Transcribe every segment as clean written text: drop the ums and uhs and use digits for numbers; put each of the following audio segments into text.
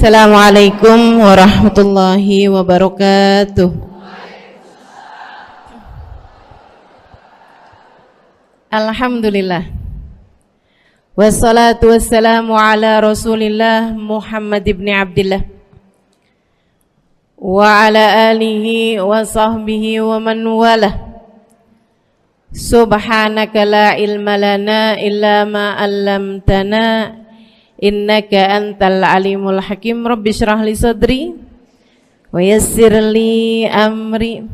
Assalamualaikum warahmatullahi wabarakatuh. Alhamdulillah. Wassalatu wassalamu ala Rasulillah Muhammad ibn Abdillah wa ala alihi wa sahbihi wa man walah. Subhanaka la ilma lana illa ma 'allamtana innaka antal alimul hakim. Rabbi shrah li sadri wa yassir li amri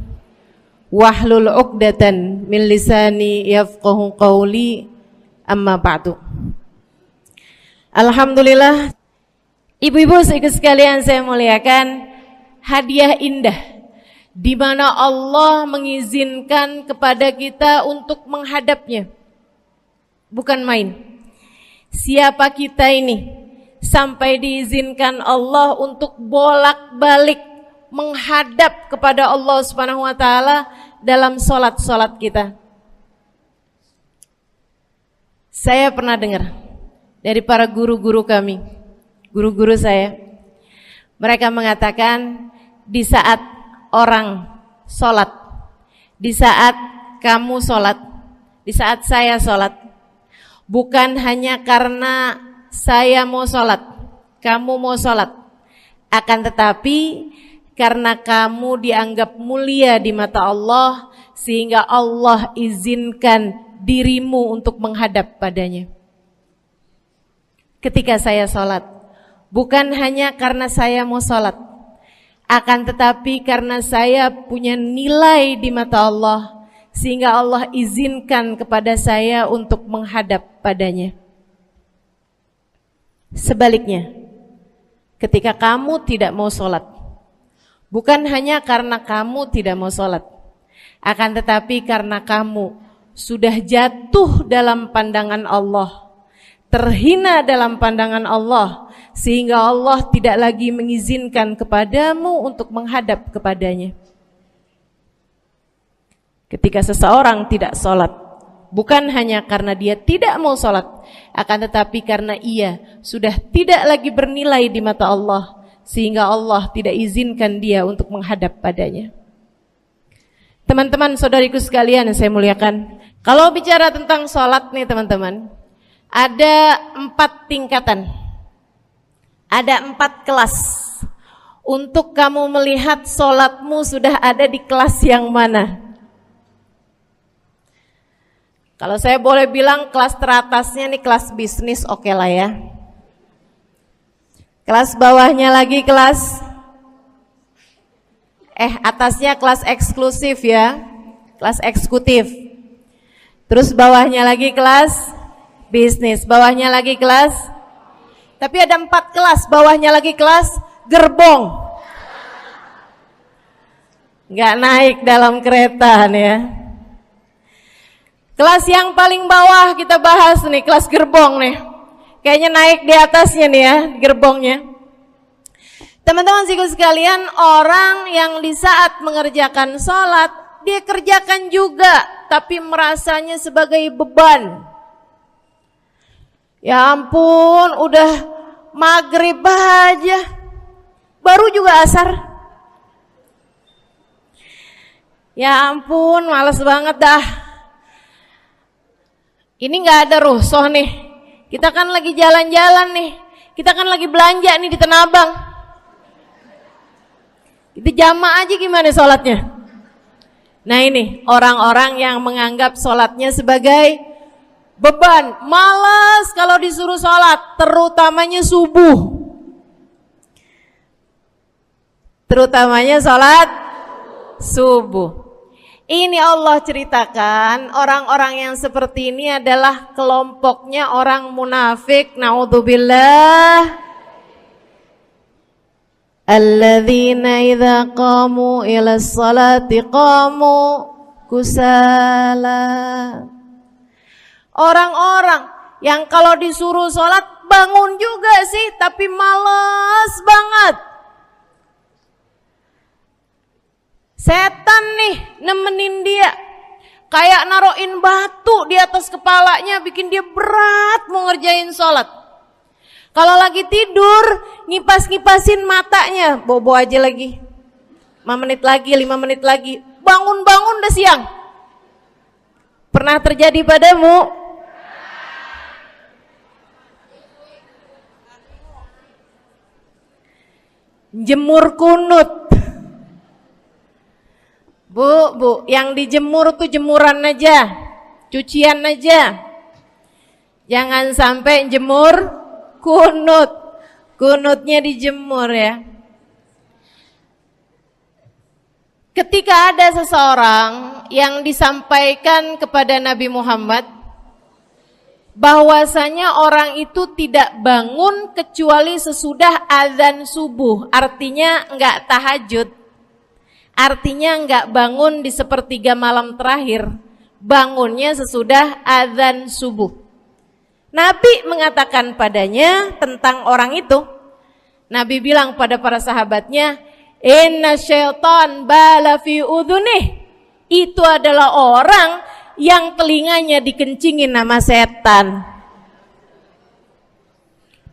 wahlul 'uqdatan min lisani yafqahu qawli. Amma ba'du. Alhamdulillah, ibu-ibu sekalian saya muliakan, hadiah indah di mana Allah mengizinkan kepada kita untuk menghadapnya. Bukan main. Siapa kita ini sampai diizinkan Allah untuk bolak-balik menghadap kepada Allah Subhanahu wa taala dalam salat-salat kita? Saya pernah dengar dari para guru-guru kami, guru-guru saya. Mereka mengatakan di saat orang salat, di saat kamu salat, di saat saya salat, bukan hanya karena saya mau sholat, kamu mau sholat, akan tetapi karena kamu dianggap mulia di mata Allah, sehingga Allah izinkan dirimu untuk menghadap padanya. Ketika saya sholat, bukan hanya karena saya mau sholat, akan tetapi karena saya punya nilai di mata Allah, sehingga Allah izinkan kepada saya untuk menghadap padanya. Sebaliknya, ketika kamu tidak mau sholat, bukan hanya karena kamu tidak mau sholat, akan tetapi karena kamu sudah jatuh dalam pandangan Allah, terhina dalam pandangan Allah, sehingga Allah tidak lagi mengizinkan kepadamu untuk menghadap kepadanya. Ketika seseorang tidak sholat, bukan hanya karena dia tidak mau sholat, akan tetapi karena ia sudah tidak lagi bernilai di mata Allah, sehingga Allah tidak izinkan dia untuk menghadap padanya. Teman-teman, saudariku sekalian yang saya muliakan, kalau bicara tentang sholat nih teman-teman, ada 4 tingkatan, ada 4 kelas. Untuk kamu melihat sholatmu sudah ada di kelas yang mana. Kalau saya boleh bilang kelas teratasnya nih kelas bisnis, oke lah ya. Kelas bawahnya lagi kelas atasnya kelas eksklusif ya, kelas eksekutif. Terus bawahnya lagi kelas bisnis, bawahnya lagi kelas. Tapi ada 4 kelas, bawahnya lagi kelas gerbong. Nggak naik dalam kereta nih ya. Kelas yang paling bawah kita bahas nih, kelas gerbong nih. Kayaknya naik di atasnya nih ya, gerbongnya. Teman-teman sekalian, orang yang di saat mengerjakan sholat, dia kerjakan juga, tapi merasanya sebagai beban. Ya ampun, udah maghrib aja, baru juga asar. Ya ampun, males banget dah. Ini gak ada rusuh nih. Kita kan lagi jalan-jalan nih. Kita kan lagi belanja nih di Tanah Abang. Kita jamaah aja gimana sholatnya. Nah ini orang-orang yang menganggap sholatnya sebagai beban. Malas kalau disuruh sholat, terutamanya subuh. Terutamanya sholat subuh. Ini Allah ceritakan orang-orang yang seperti ini adalah kelompoknya orang munafik. Naudzubillah. Alladzina idza qamu ila sholati qamu kusala. Orang-orang yang kalau disuruh sholat bangun juga sih, tapi malas banget. Setan nih nemenin dia, kayak naroin batu di atas kepalanya, bikin dia berat mau ngerjain sholat. Kalau lagi tidur, ngipas-ngipasin matanya, bobo aja lagi. 5 menit lagi, 5 menit lagi. Bangun-bangun udah siang. Pernah terjadi padamu? Jemur kunut. Bu, yang dijemur tuh jemuran aja, cucian aja. Jangan sampai jemur kunut. Kunutnya dijemur ya. Ketika ada seseorang yang disampaikan kepada Nabi Muhammad bahwasanya orang itu tidak bangun kecuali sesudah azan subuh, artinya enggak tahajud, artinya enggak bangun di sepertiga malam terakhir, bangunnya sesudah azan subuh. Nabi mengatakan padanya tentang orang itu, Nabi bilang pada para sahabatnya, inna syaitan bala fi udhunih, itu adalah orang yang telinganya dikencingin sama setan.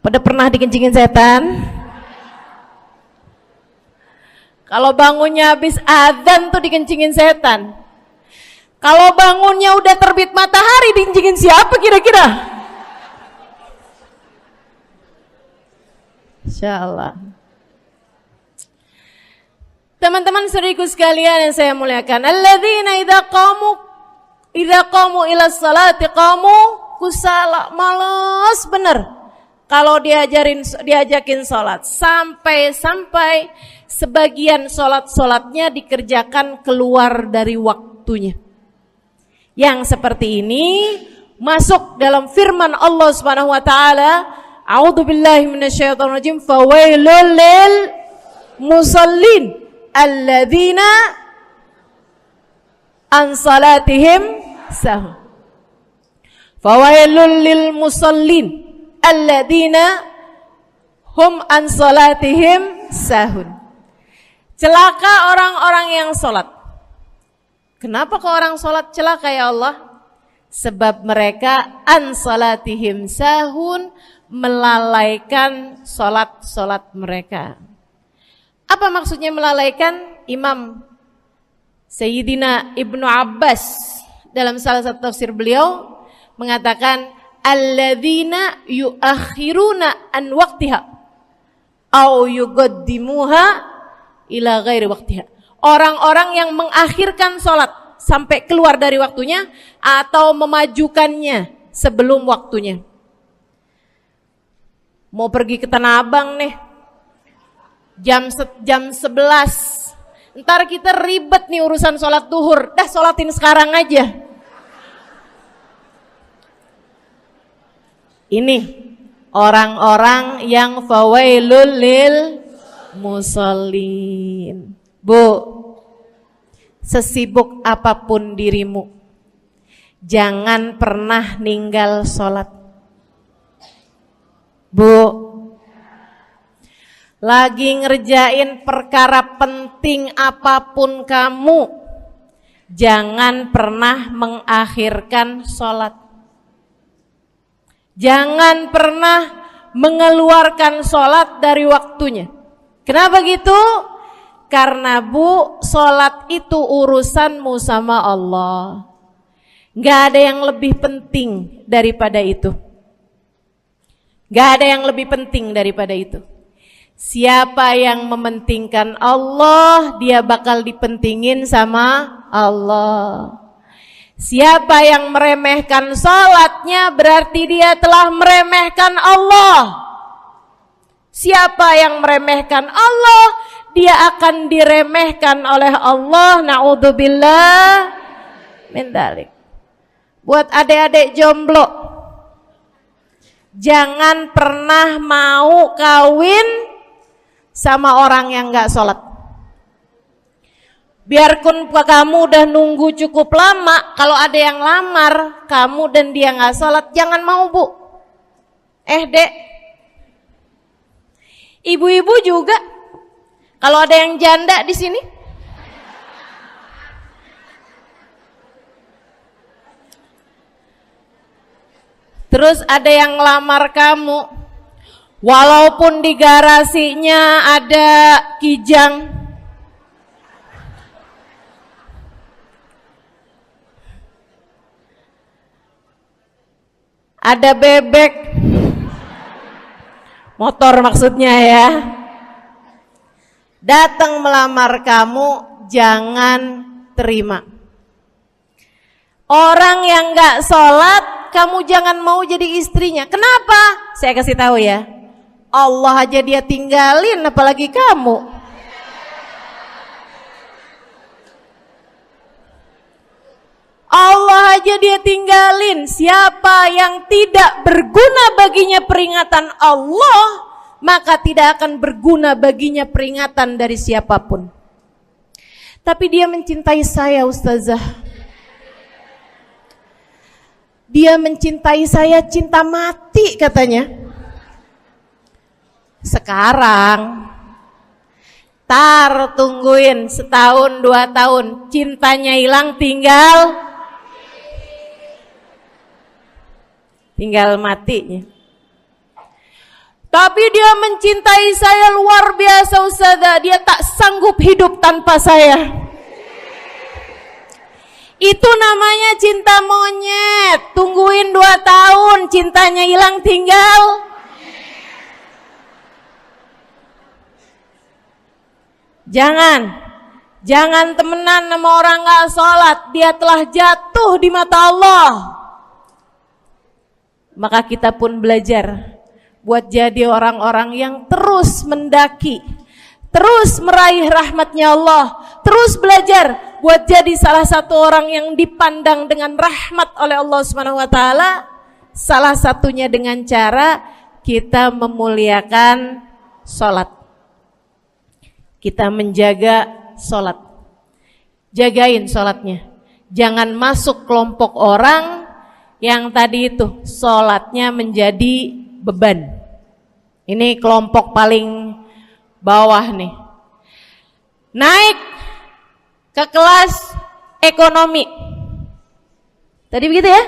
Pada pernah dikencingin setan? Kalau bangunnya habis adzan tuh dikencingin setan. Kalau bangunnya udah terbit matahari dikencingin siapa kira-kira? Insyaallah. Teman-teman saudariku sekalian yang saya muliakan, alladzina idza qamu ila sholati qamu kusala, malas bener kalau diajakin sholat, sampai sebagian sholatnya dikerjakan keluar dari waktunya. Yang seperti ini masuk dalam firman Allah Subhanahu wa taala, a'udzubillahi minasyaitonir rajim, fawailul lil musallin alladzina an salatihim sahun. Fawailul lil musallin alladzina hum an salatihim sahun. Celaka orang-orang yang salat. Kenapa kok orang salat celaka ya Allah? Sebab mereka an salatihim sahun, melalaikan salat mereka. Apa maksudnya melalaikan? Imam Sayyidina Ibnu Abbas dalam salah satu tafsir beliau mengatakan alladzina yuakhiruna an waqtiha au yuqaddimuha ila ghairi waqtiha. Orang-orang yang mengakhirkan sholat sampai keluar dari waktunya atau memajukannya sebelum waktunya. Mau pergi ke Tanah Abang nih, jam 11. Ntar kita ribet nih urusan sholat duhur. Dah sholatin sekarang aja. Ini orang-orang yang fawailul lil musallin. Bu, sesibuk apapun dirimu, jangan pernah ninggal sholat. Bu, lagi ngerjain perkara penting apapun kamu, jangan pernah mengakhirkan sholat. Jangan pernah mengeluarkan sholat dari waktunya. Kenapa gitu? Karena bu, sholat itu urusanmu sama Allah. Gak ada yang lebih penting daripada itu. Gak ada yang lebih penting daripada itu. Siapa yang mementingkan Allah, dia bakal dipentingin sama Allah. Siapa yang meremehkan sholatnya, berarti dia telah meremehkan Allah. Siapa yang meremehkan Allah, dia akan diremehkan oleh Allah. Na'udzubillah min dzalik. Buat adik-adik jomblo, jangan pernah mau kawin sama orang yang gak sholat. Biarpun kamu udah nunggu cukup lama, kalau ada yang lamar kamu dan dia gak sholat, jangan mau bu. Dek, ibu-ibu juga, kalau ada yang janda di sini, terus ada yang lamar kamu, Walaupun di garasinya ada kijang, ada bebek, motor maksudnya ya, datang melamar kamu, jangan terima. Orang yang gak sholat, kamu jangan mau jadi istrinya. Kenapa? Saya kasih tahu ya, Allah aja dia tinggalin, apalagi kamu. Allah aja dia tinggalin. Siapa yang tidak berguna baginya peringatan Allah, maka tidak akan berguna baginya peringatan dari siapapun. Tapi dia mencintai saya, Ustazah. Dia mencintai saya cinta mati katanya. Sekarang tungguin setahun 2 tahun, cintanya hilang, tinggal matinya. Tapi dia mencintai saya luar biasa, Ustazah. Dia tak sanggup hidup tanpa saya. Itu namanya cinta monyet. Tungguin 2 tahun, cintanya hilang, tinggal. Jangan temenan sama orang gak sholat. Dia telah jatuh di mata Allah. Maka kita pun belajar buat jadi orang-orang yang terus mendaki, terus meraih rahmatnya Allah, terus belajar buat jadi salah satu orang yang dipandang dengan rahmat oleh Allah Subhanahu wa taala. Salah satunya dengan cara kita memuliakan sholat. Kita menjaga sholat. Jagain sholatnya. Jangan masuk kelompok orang yang tadi itu sholatnya menjadi beban. Ini kelompok paling bawah nih. Naik ke kelas ekonomi. Tadi begitu ya?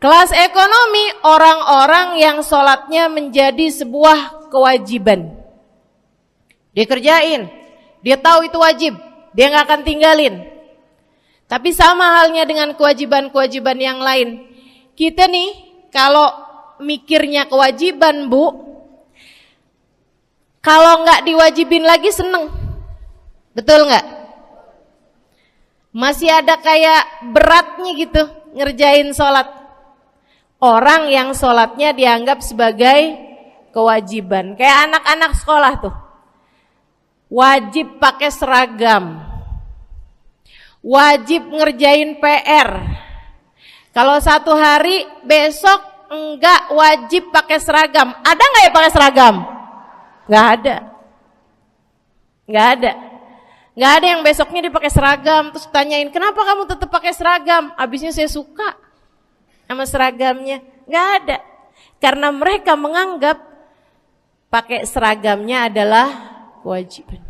Kelas ekonomi, orang-orang yang sholatnya menjadi sebuah kewajiban. Dia kerjain, dia tahu itu wajib, dia gak akan tinggalin. Tapi sama halnya dengan kewajiban-kewajiban yang lain. Kita nih kalau mikirnya kewajiban, Bu, kalau gak diwajibin lagi seneng. Betul gak? Masih ada kayak beratnya gitu ngerjain sholat. Orang yang sholatnya dianggap sebagai kewajiban. Kayak anak-anak sekolah tuh, wajib pakai seragam, wajib ngerjain PR. Kalau 1 hari, besok enggak wajib pakai seragam. Ada nggak ya pakai seragam? Nggak ada. Nggak ada yang besoknya dipakai seragam. Terus tanyain, kenapa kamu tetap pakai seragam? Abisnya saya suka sama seragamnya. Nggak ada. Karena mereka menganggap pakai seragamnya adalah kewajiban.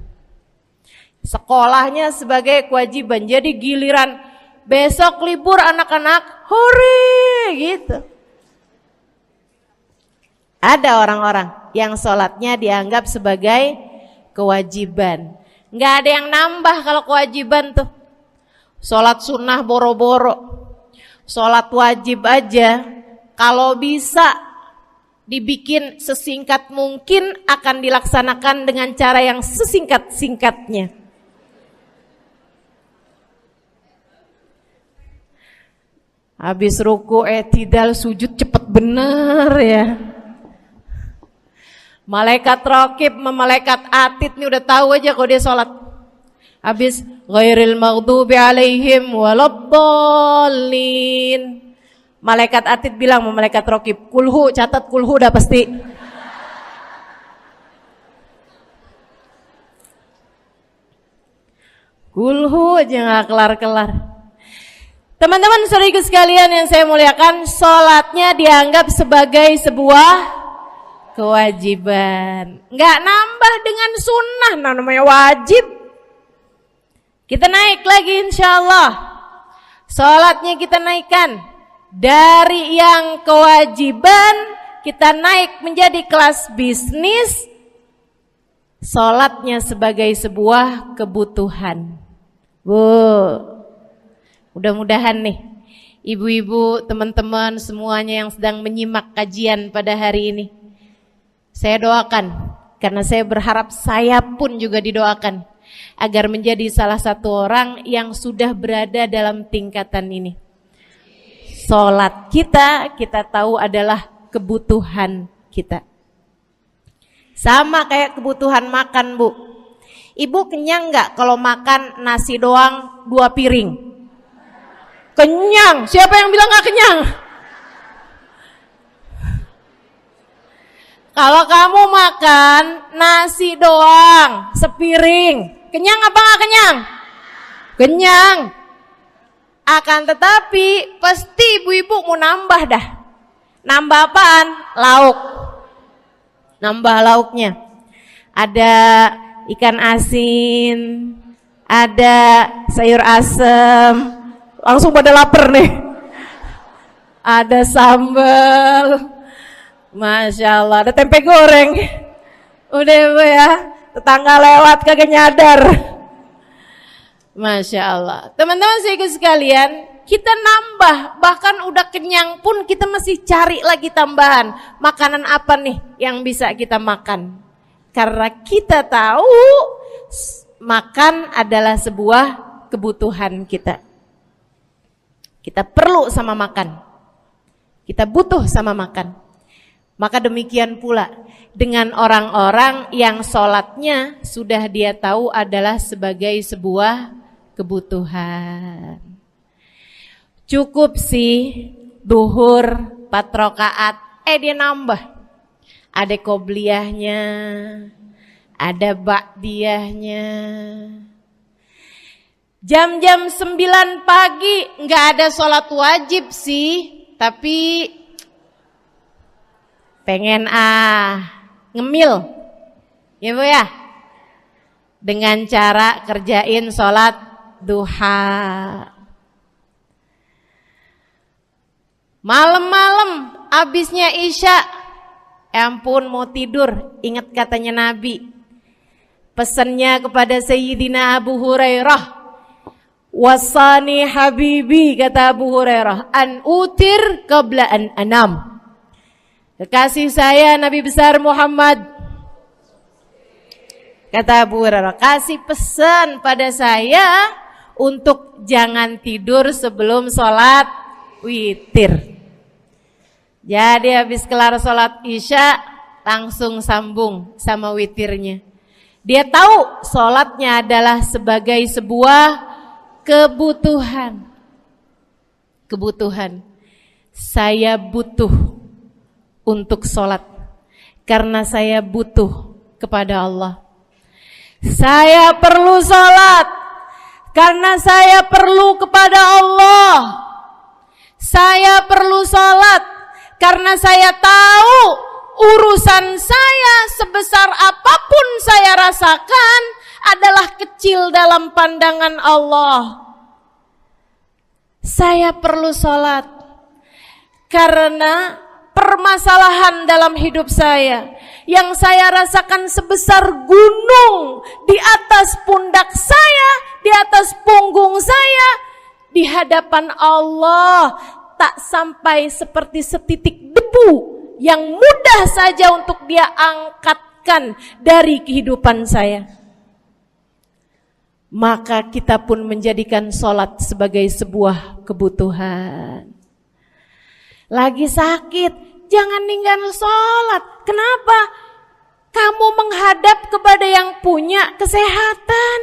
Sekolahnya sebagai kewajiban. Jadi giliran besok libur anak-anak, hore gitu. Ada orang-orang yang sholatnya dianggap sebagai kewajiban. Nggak ada yang nambah kalau kewajiban tuh. Sholat sunnah boro-boro, sholat wajib aja kalau bisa dibikin sesingkat mungkin akan dilaksanakan dengan cara yang sesingkat-singkatnya. Habis ruku i'tidal sujud cepet bener ya. Malaikat raqib sama malaikat atid nih udah tahu aja kalau dia sholat. Habis ghairil maghdubi alaihim waladdallin. Malaikat atid bilang sama malaikat raqib, kulhu, catat kulhu udah pasti. Kulhu aja gak kelar-kelar. Teman-teman saudariku sekalian yang saya muliakan, sholatnya dianggap sebagai sebuah kewajiban. Nggak nambah dengan sunnah, namanya wajib. Kita naik lagi insyaallah. Sholatnya kita naikkan dari yang kewajiban kita naik menjadi kelas bisnis, sholatnya sebagai sebuah kebutuhan. Bu, mudah-mudahan nih ibu-ibu, teman-teman semuanya yang sedang menyimak kajian pada hari ini, saya doakan, karena saya berharap saya pun juga didoakan agar menjadi salah satu orang yang sudah berada dalam tingkatan ini. Sholat kita tahu adalah kebutuhan kita. Sama kayak kebutuhan makan, Bu. Ibu kenyang nggak kalau makan nasi doang 2 piring? Kenyang. Siapa yang bilang nggak kenyang? Kalau kamu makan nasi doang sepiring, kenyang apa nggak kenyang? Kenyang. Akan tetapi pasti ibu-ibu mau nambah dah. Nambah apaan? Lauk. Nambah lauknya. Ada ikan asin, ada sayur asem. Langsung pada lapar nih. Ada sambal. Masya Allah, ada tempe goreng. Udah Bu ya, tetangga lewat kagak nyadar. Masya Allah. Teman-teman sekalian, kita nambah, bahkan udah kenyang pun kita masih cari lagi tambahan. Makanan apa nih yang bisa kita makan? Karena kita tahu makan adalah sebuah kebutuhan kita. Kita perlu sama makan. Kita butuh sama makan. Maka demikian pula dengan orang-orang yang sholatnya sudah dia tahu adalah sebagai sebuah kebutuhan. Cukup sih duhur 4 rakaat, dia nambah. Ada qobliyahnya, ada ba'diyahnya. Jam-jam 9 pagi nggak ada sholat wajib sih, tapi pengen ngemil, ya Bu ya, dengan cara kerjain sholat duha. Malam-malam abisnya isya, ampun mau tidur, ingat katanya Nabi, pesannya kepada Sayyidina Abu Hurairah, wasani habibi, kata Abu Hurairah, an utir qabla an anam. Kekasih saya Nabi besar Muhammad, kata Abu Hurairah, kasih pesan pada saya untuk jangan tidur sebelum sholat witir. Jadi habis kelar sholat isya langsung sambung sama witirnya. Dia tahu sholatnya adalah sebagai sebuah kebutuhan. Kebutuhan. Saya butuh untuk sholat karena saya butuh kepada Allah. Saya perlu sholat karena saya perlu kepada Allah. Saya perlu sholat karena saya tahu urusan saya sebesar apapun saya rasakan adalah kecil dalam pandangan Allah. Saya perlu sholat karena permasalahan dalam hidup saya yang saya rasakan sebesar gunung di atas pundak saya, di atas punggung saya, di hadapan Allah tak sampai seperti setitik debu yang mudah saja untuk dia angkatkan dari kehidupan saya. Maka kita pun menjadikan sholat sebagai sebuah kebutuhan. Lagi sakit, jangan ninggal sholat. Kenapa? Kamu menghadap kepada yang punya kesehatan.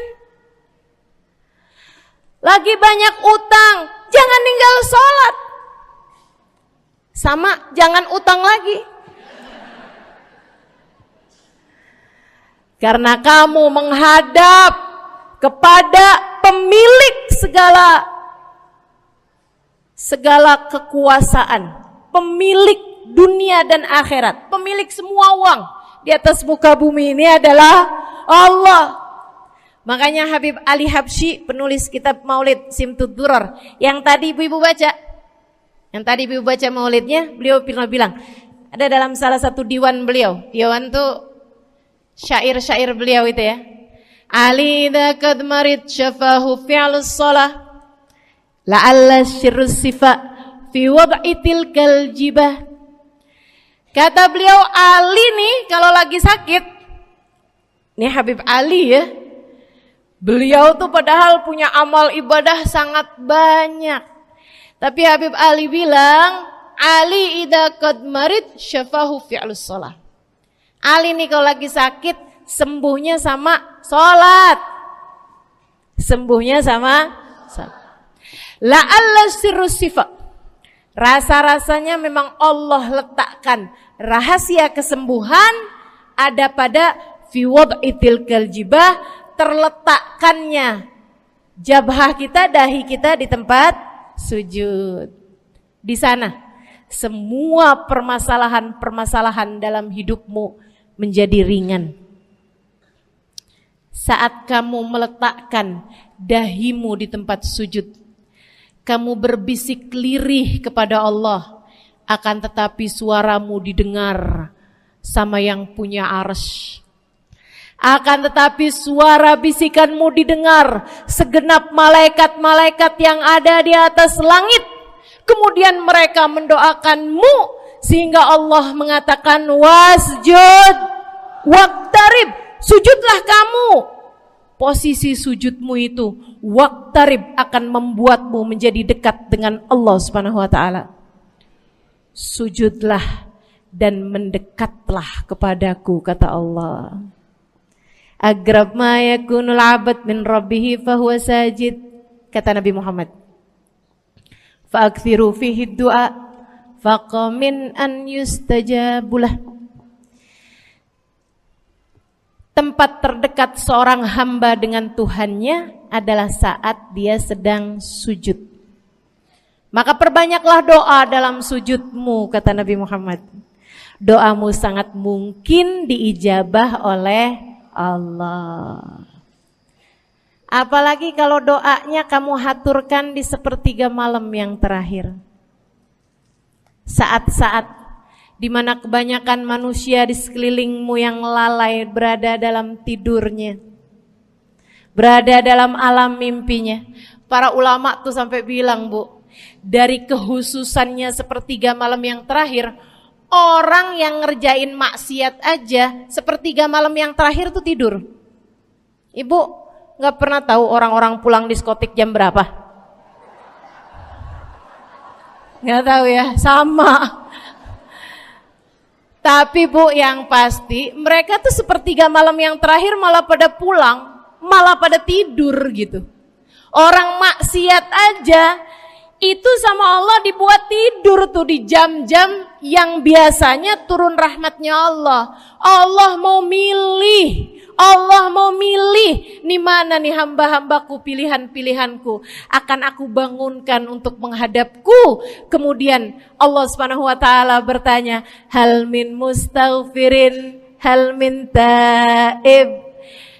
Lagi banyak utang, jangan ninggal sholat. Sama, jangan utang lagi. Karena kamu menghadap kepada pemilik segala kekuasaan, pemilik dunia dan akhirat, pemilik semua uang di atas muka bumi ini adalah Allah. Makanya Habib Ali Habsyi, penulis kitab Maulid Simtud Durar, yang tadi ibu-ibu baca maulidnya, beliau pernah bilang, Ada dalam salah satu diwan beliau. Diwan tuh syair-syair beliau itu ya. Ali idza qad marid syafahu fi'lus shalah la'alla syirru sifa fi wad'i tilkal jibah. Kata beliau, Ali nih kalau lagi sakit, nih Habib Ali ya, beliau tuh padahal punya amal ibadah sangat banyak. Tapi Habib Ali bilang, Ali idza qad marid syafahu fi'lus shalah. Ali nih kalau lagi sakit, sembuhnya sama sholat. Sembuhnya sama sholat. La'alla sirru sifa. Rasa-rasanya memang Allah letakkan rahasia kesembuhan ada pada fi wad'i tilkal jibah, terletakkannya jabhah kita, dahi kita di tempat sujud. Di sana semua permasalahan-permasalahan dalam hidupmu menjadi ringan. Saat kamu meletakkan dahimu di tempat sujud, kamu berbisik lirih kepada Allah, akan tetapi suaramu didengar sama yang punya arsy. Akan tetapi suara bisikanmu didengar segenap malaikat-malaikat yang ada di atas langit. Kemudian mereka mendoakanmu sehingga Allah mengatakan wasjud waqtarib, sujudlah kamu. Posisi sujudmu itu waqtarib akan membuatmu menjadi dekat dengan Allah Subhanahu wa taala. Sujudlah dan mendekatlah kepadaku, kata Allah. Agrab ma yakunul 'abd min rabbih fahuwa sajid, kata Nabi Muhammad. Fa'akthiru fihi du'a faqamin an yustajabulah. Tempat terdekat seorang hamba dengan Tuhannya adalah saat dia sedang sujud. Maka perbanyaklah doa dalam sujudmu, kata Nabi Muhammad. Doamu sangat mungkin diijabah oleh Allah. Apalagi kalau doanya kamu haturkan di sepertiga malam yang terakhir. Saat-saat di mana kebanyakan manusia di sekelilingmu yang lalai berada dalam tidurnya, berada dalam alam mimpinya. Para ulama tuh sampai bilang, Bu, dari kehususannya sepertiga malam yang terakhir, orang yang ngerjain maksiat aja sepertiga malam yang terakhir tuh tidur. Ibu gak pernah tahu orang-orang pulang diskotik jam berapa? Gak tahu ya, sama. Tapi Bu, yang pasti mereka tuh sepertiga malam yang terakhir malah pada pulang, malah pada tidur gitu. Orang maksiat aja itu sama Allah dibuat tidur tuh di jam-jam yang biasanya turun rahmatnya Allah. Allah mau milih nih mana nih hamba-hambaku, pilihan-pilihanku akan aku bangunkan untuk menghadapku. Kemudian Allah Subhanahu wa taala bertanya, hal min mustaghfirin, hal min taib,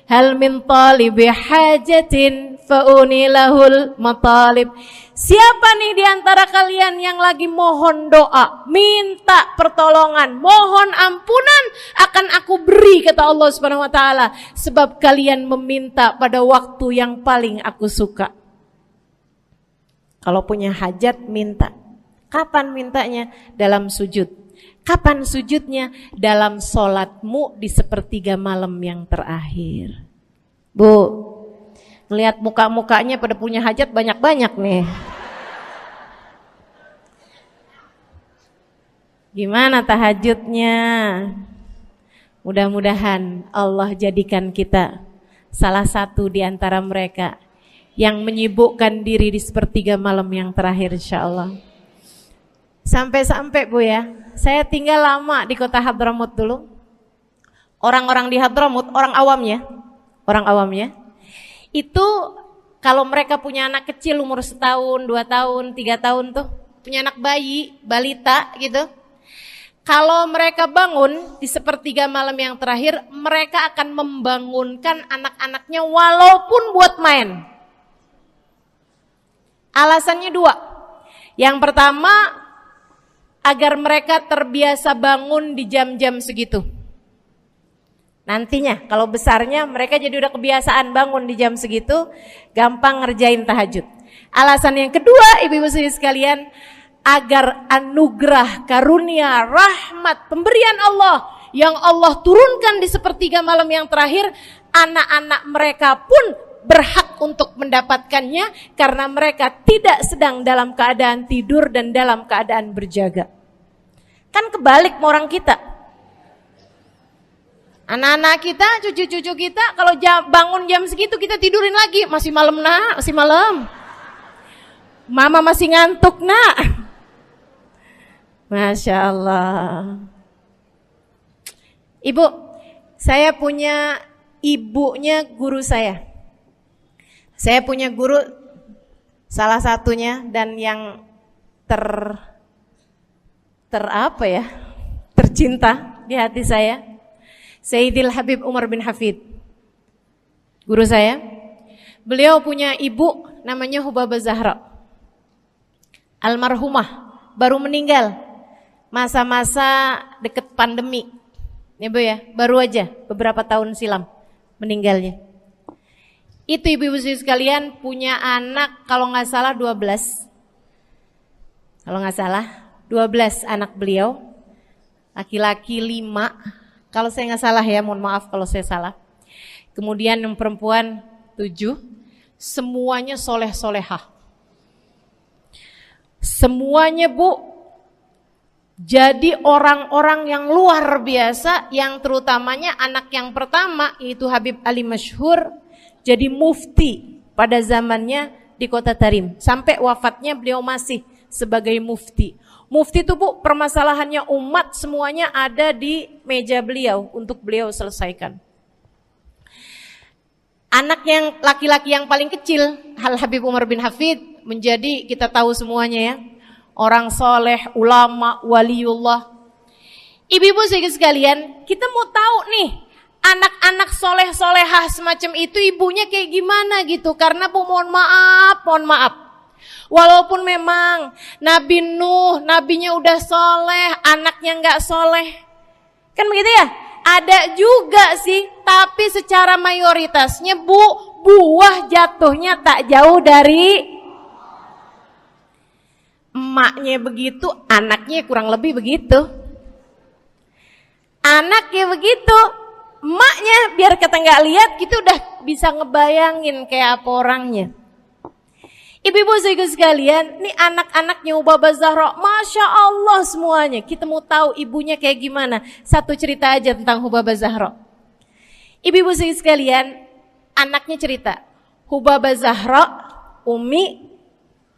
hal min talibi hajatin faunilahul matalib. Siapa nih di antara kalian yang lagi mohon doa, minta pertolongan, mohon ampunan, akan aku beri, kata Allah Subhanahu wa taala, sebab kalian meminta pada waktu yang paling aku suka. Kalau punya hajat minta. Kapan mintanya? Dalam sujud. Kapan sujudnya? Dalam sholatmu di sepertiga malam yang terakhir. Bu, ngelihat muka-mukanya pada punya hajat banyak-banyak nih. Gimana tahajudnya? Mudah-mudahan Allah jadikan kita salah satu di antara mereka yang menyibukkan diri di sepertiga malam yang terakhir, insyaallah. Sampai-sampai Bu ya, saya tinggal lama di kota Hadramut dulu. Orang-orang di Hadramut, orang awamnya, itu kalau mereka punya anak kecil umur 1 tahun, 2 tahun, 3 tahun tuh, punya anak bayi, balita gitu. Kalau mereka bangun di sepertiga malam yang terakhir, mereka akan membangunkan anak-anaknya walaupun buat main. Alasannya 2. Yang pertama, agar mereka terbiasa bangun di jam-jam segitu. Nantinya kalau besarnya mereka jadi udah kebiasaan bangun di jam segitu, gampang ngerjain tahajud. Alasan yang kedua, ibu-ibu sekalian, agar anugerah, karunia, rahmat, pemberian Allah yang Allah turunkan di sepertiga malam yang terakhir, anak-anak mereka pun berhak untuk mendapatkannya karena mereka tidak sedang dalam keadaan tidur dan dalam keadaan berjaga. Kan kebalik sama orang kita. Anak-anak kita, cucu-cucu kita kalau bangun jam segitu kita tidurin lagi, masih malam nak, masih malam. Mama masih ngantuk nak. Masya Allah. Ibu, saya punya ibunya guru saya. Saya punya guru salah satunya dan yang tercinta di hati saya, Sayyidil Habib Umar bin Hafid. Guru saya. Beliau punya ibu namanya Hubabah Zahra. Almarhumah, baru meninggal masa-masa deket pandemi. Ya Bu ya, baru aja beberapa tahun silam meninggalnya. Itu ibu-ibu sekalian punya anak kalau nggak salah 12. Kalau nggak salah 12 anak beliau. Laki-laki 5. Kalau saya nggak salah ya, mohon maaf kalau saya salah. Kemudian yang perempuan 7. Semuanya soleh-solehah. Semuanya Bu jadi orang-orang yang luar biasa, yang terutamanya anak yang pertama yaitu Habib Ali Masyhur jadi mufti pada zamannya di Kota Tarim. Sampai wafatnya beliau masih sebagai mufti. Mufti itu Bu, permasalahannya umat semuanya ada di meja beliau untuk beliau selesaikan. Anak yang laki-laki yang paling kecil, Al Habib Umar bin Hafid, menjadi kita tahu semuanya ya, orang soleh, ulama, waliullah. Ibu-ibu sekalian, kita mau tahu nih, anak-anak soleh-solehah semacam itu ibunya kayak gimana gitu. Karena Bu, mohon maaf. Walaupun memang Nabi Nuh, nabinya udah soleh, anaknya gak soleh. Kan begitu ya? Ada juga sih, tapi secara mayoritasnya Bu, buah jatuhnya tak jauh dari emaknya begitu, anaknya kurang lebih begitu. Anaknya begitu, emaknya biar kita nggak lihat gitu udah bisa ngebayangin kayak apa orangnya. Ibu-ibu sekalian, nih anak-anaknya Hubabah Zahra, Masya Allah semuanya. Kita mau tahu ibunya kayak gimana. Satu cerita aja tentang Hubabah Zahra. Ibu-ibu sekalian, anaknya cerita, Hubabah Zahra, Umi,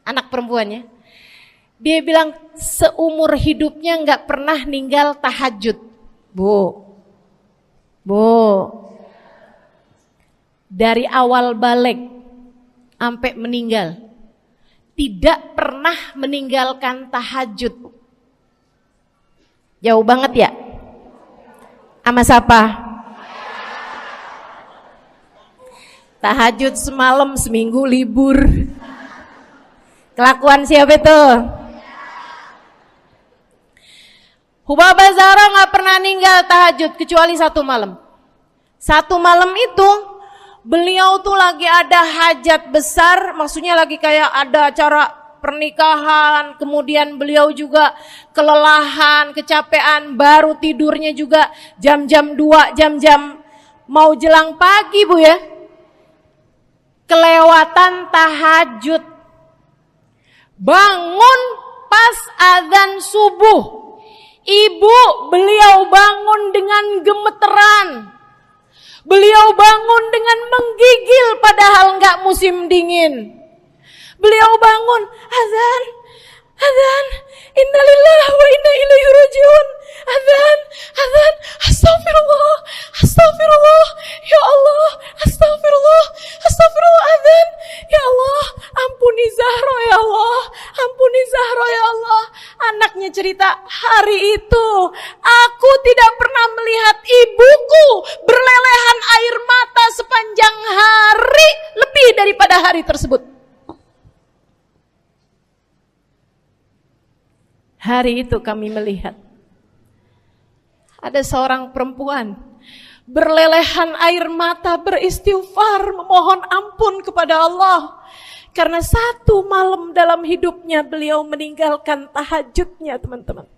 anak perempuannya, dia bilang seumur hidupnya nggak pernah ninggal tahajud. Bu, dari awal balik sampai meninggal, tidak pernah meninggalkan tahajud. Jauh banget ya? Sama siapa? Tahajud semalam, seminggu libur. Kelakuan siapa itu? Hubabah Zahra gak pernah ninggal tahajud kecuali satu malam. Satu malam itu beliau tuh lagi ada hajat besar, maksudnya lagi kayak ada acara pernikahan, kemudian beliau juga kelelahan, kecapean, baru tidurnya juga jam-jam 2, jam-jam mau jelang pagi Bu ya. Kelewatan tahajud. Bangun pas azan subuh. Ibu, beliau bangun dengan gemeteran. Beliau bangun dengan menggigil padahal enggak musim dingin. Beliau bangun, azan, innalillahi wa inna ilaihi rajiun. Azan, astagfirullah, ya Allah, astagfirullah, azan, ya Allah, ampuni Zahra ya Allah, Anaknya cerita, hari itu aku tidak pernah melihat ibuku berlelehan air mata sepanjang hari lebih daripada hari tersebut. Hari itu kami melihat ada seorang perempuan berlelehan air mata beristighfar memohon ampun kepada Allah karena satu malam dalam hidupnya beliau meninggalkan tahajudnya, teman-teman.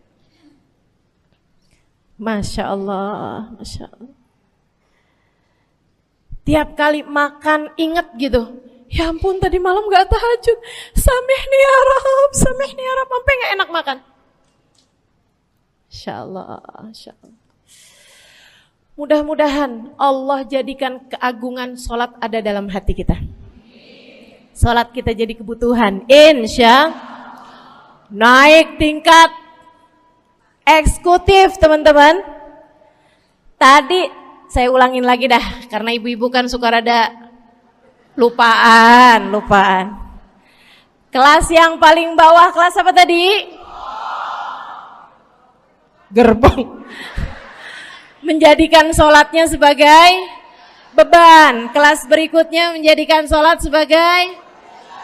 Masya Allah, Masya Allah. Tiap kali makan ingat gitu, ya ampun tadi malam gak tahajud, samihni ya Rab, samihni ya Rab, sampai gak enak makan. Insya Allah, Insya Allah. Mudah-mudahan Allah jadikan keagungan sholat ada dalam hati kita. Sholat kita jadi kebutuhan. Insya naik tingkat eksekutif, teman-teman. Tadi saya ulangin lagi dah, karena ibu-ibu kan suka rada lupaan. Kelas yang paling bawah, kelas apa tadi? Gerbong. Menjadikan sholatnya sebagai beban. Kelas berikutnya menjadikan sholat sebagai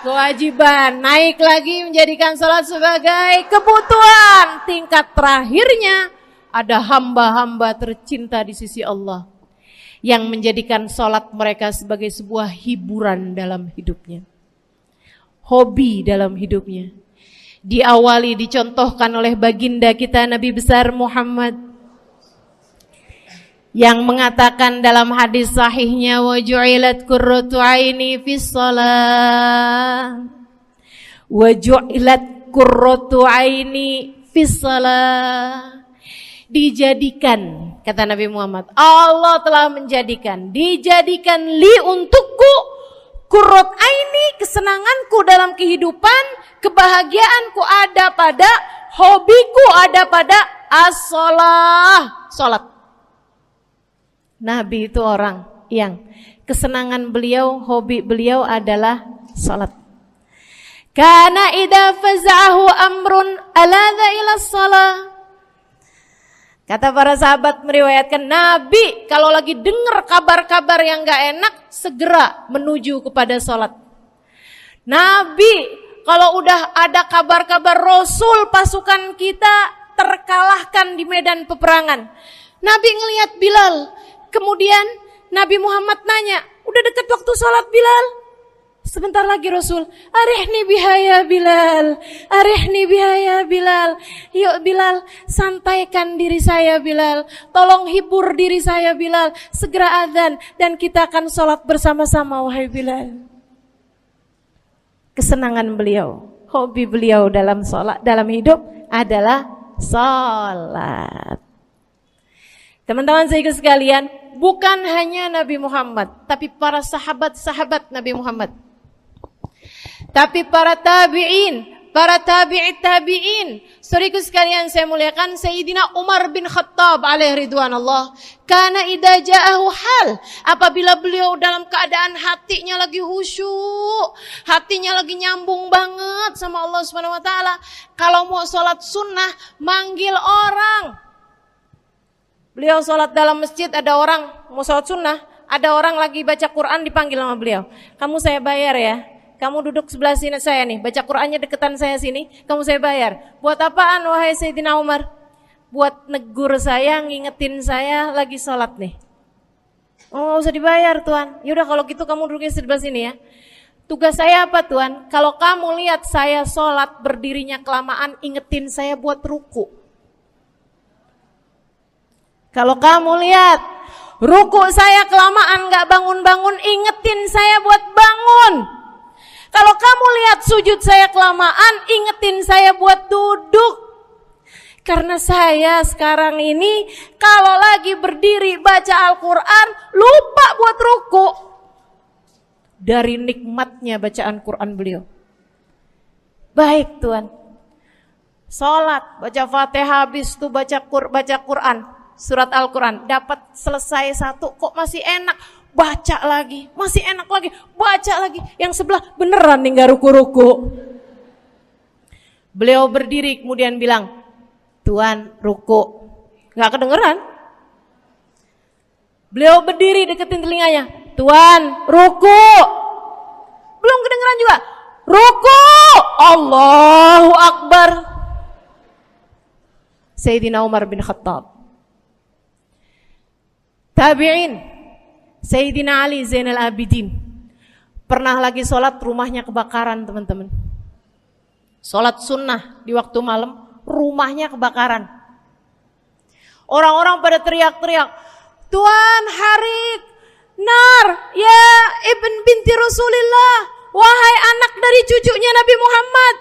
kewajiban. Naik lagi menjadikan sholat sebagai kebutuhan. Tingkat terakhirnya ada hamba-hamba tercinta di sisi Allah yang menjadikan sholat mereka sebagai sebuah hiburan dalam hidupnya, hobi dalam hidupnya. Diawali, dicontohkan oleh baginda kita Nabi besar Muhammad yang mengatakan dalam hadis sahihnya, wa ju'ilat qurratu aini fis shalah, wa ju'ilat qurratu aini fis shalah. Dijadikan, kata Nabi Muhammad, Allah telah menjadikan, dijadikan li untukku qurrat aini, kesenanganku dalam kehidupan, kebahagiaanku ada pada, hobiku ada pada as-shalah, salat. Nabi itu orang yang kesenangan beliau, hobi beliau adalah salat. Kana idza faza'ahu amrun aladha ila shalah. Kata para sahabat meriwayatkan, Nabi kalau lagi dengar kabar-kabar yang gak enak, segera menuju kepada sholat. Nabi kalau udah ada kabar-kabar Rasul pasukan kita terkalahkan di medan peperangan, Nabi ngelihat Bilal. Kemudian Nabi Muhammad nanya, udah dekat waktu sholat Bilal? Sebentar lagi Rasul, arihni biha ya Bilal, arihni biha ya Bilal. Yuk Bilal, santaikan diri saya Bilal, tolong hibur diri saya Bilal. Segera azan dan kita akan sholat bersama-sama wahai Bilal. Kesenangan beliau, hobi beliau dalam sholat, dalam hidup adalah sholat. Teman-teman saya sekalian, bukan hanya Nabi Muhammad, tapi para sahabat-sahabat Nabi Muhammad, tapi para tabi'in, para tabi'it tabi'in. Saudaraku sekalian saya muliakan, Sayyidina Umar bin Khattab alaihi ridwanallah, kana idza ja'ahu hal, apabila beliau dalam keadaan hatinya lagi khusyuk, hatinya lagi nyambung banget sama Allah Subhanahu wa taala, kalau mau salat sunnah manggil orang. Beliau salat dalam masjid, ada orang mau salat sunnah, ada orang lagi baca Quran dipanggil sama beliau. Kamu saya bayar ya. Kamu duduk sebelah sini saya nih, baca Qur'annya deketan saya sini, kamu saya bayar. Buat apaan wahai Sayyidina Umar? Buat negur saya, ngingetin saya lagi sholat nih. Oh gak usah dibayar Tuan. Yaudah kalau gitu kamu duduknya sebelah sini ya. Tugas saya apa Tuan? Kalau kamu lihat saya sholat berdirinya kelamaan, ingetin saya buat ruku. Kalau kamu lihat ruku saya kelamaan gak bangun-bangun, ingetin saya buat bangun. Kalau kamu lihat sujud saya kelamaan, ingetin saya buat duduk. Karena saya sekarang ini kalau lagi berdiri baca Al-Quran, lupa buat ruku. Dari nikmatnya bacaan Quran beliau. Baik Tuan. Sholat, baca Fatihah, habis itu baca Quran. Surat Al-Quran, dapat selesai satu, kok masih enak. Baca lagi, masih enak lagi, baca lagi. Yang sebelah beneran nih gak ruku-ruku. Beliau berdiri kemudian bilang, Tuan ruku. Gak kedengeran. Beliau berdiri deketin telinganya, Tuan ruku. Belum kedengeran juga. Ruku. Allahu Akbar. Sayyidina Umar bin Khattab. Tabi'in, Sayyidina Ali Zainal Abidin. Pernah lagi sholat, rumahnya kebakaran, teman-teman. Sholat sunnah di waktu malam, rumahnya kebakaran. Orang-orang pada teriak-teriak, Tuan Harik, nar, ya ibn binti Rasulillah, wahai anak dari cucunya Nabi Muhammad.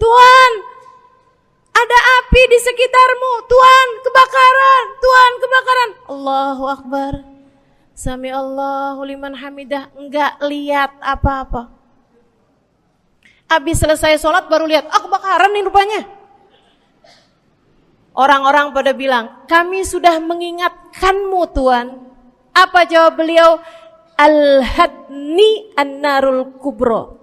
Tuan, ada api di sekitarmu. Tuan, kebakaran. Tuan, kebakaran. Allahu Akbar. Sami Allahu liman hamidah. Enggak lihat apa-apa. Habis selesai sholat baru lihat, kebakaran nih rupanya. Orang-orang pada bilang, kami sudah mengingatkanmu Tuan. Apa jawab beliau? Al-hadni an-narul kubro.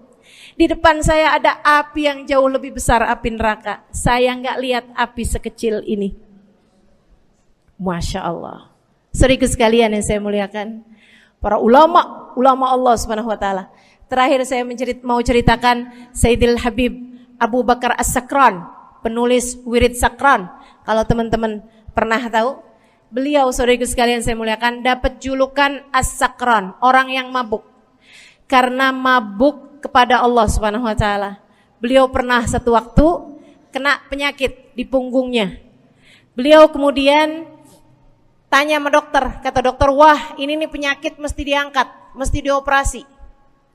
Di depan saya ada api yang jauh lebih besar, api neraka. Saya nggak lihat api sekecil ini. Masya Allah. Saudara sekalian yang saya muliakan, para ulama Allah Subhanahu Wa Taala. Terakhir saya mau ceritakan Sayyidil Habib Abu Bakar As-Sakran, penulis Wirid Sakran. Kalau teman-teman pernah tahu, beliau saudara sekalian saya muliakan dapat julukan As-Sakran, orang yang mabuk. Karena mabuk kepada Allah Subhanahu Wa Taala. Beliau pernah satu waktu kena penyakit di punggungnya. Beliau kemudian tanya sama dokter, kata dokter, wah ini nih penyakit mesti diangkat, mesti dioperasi.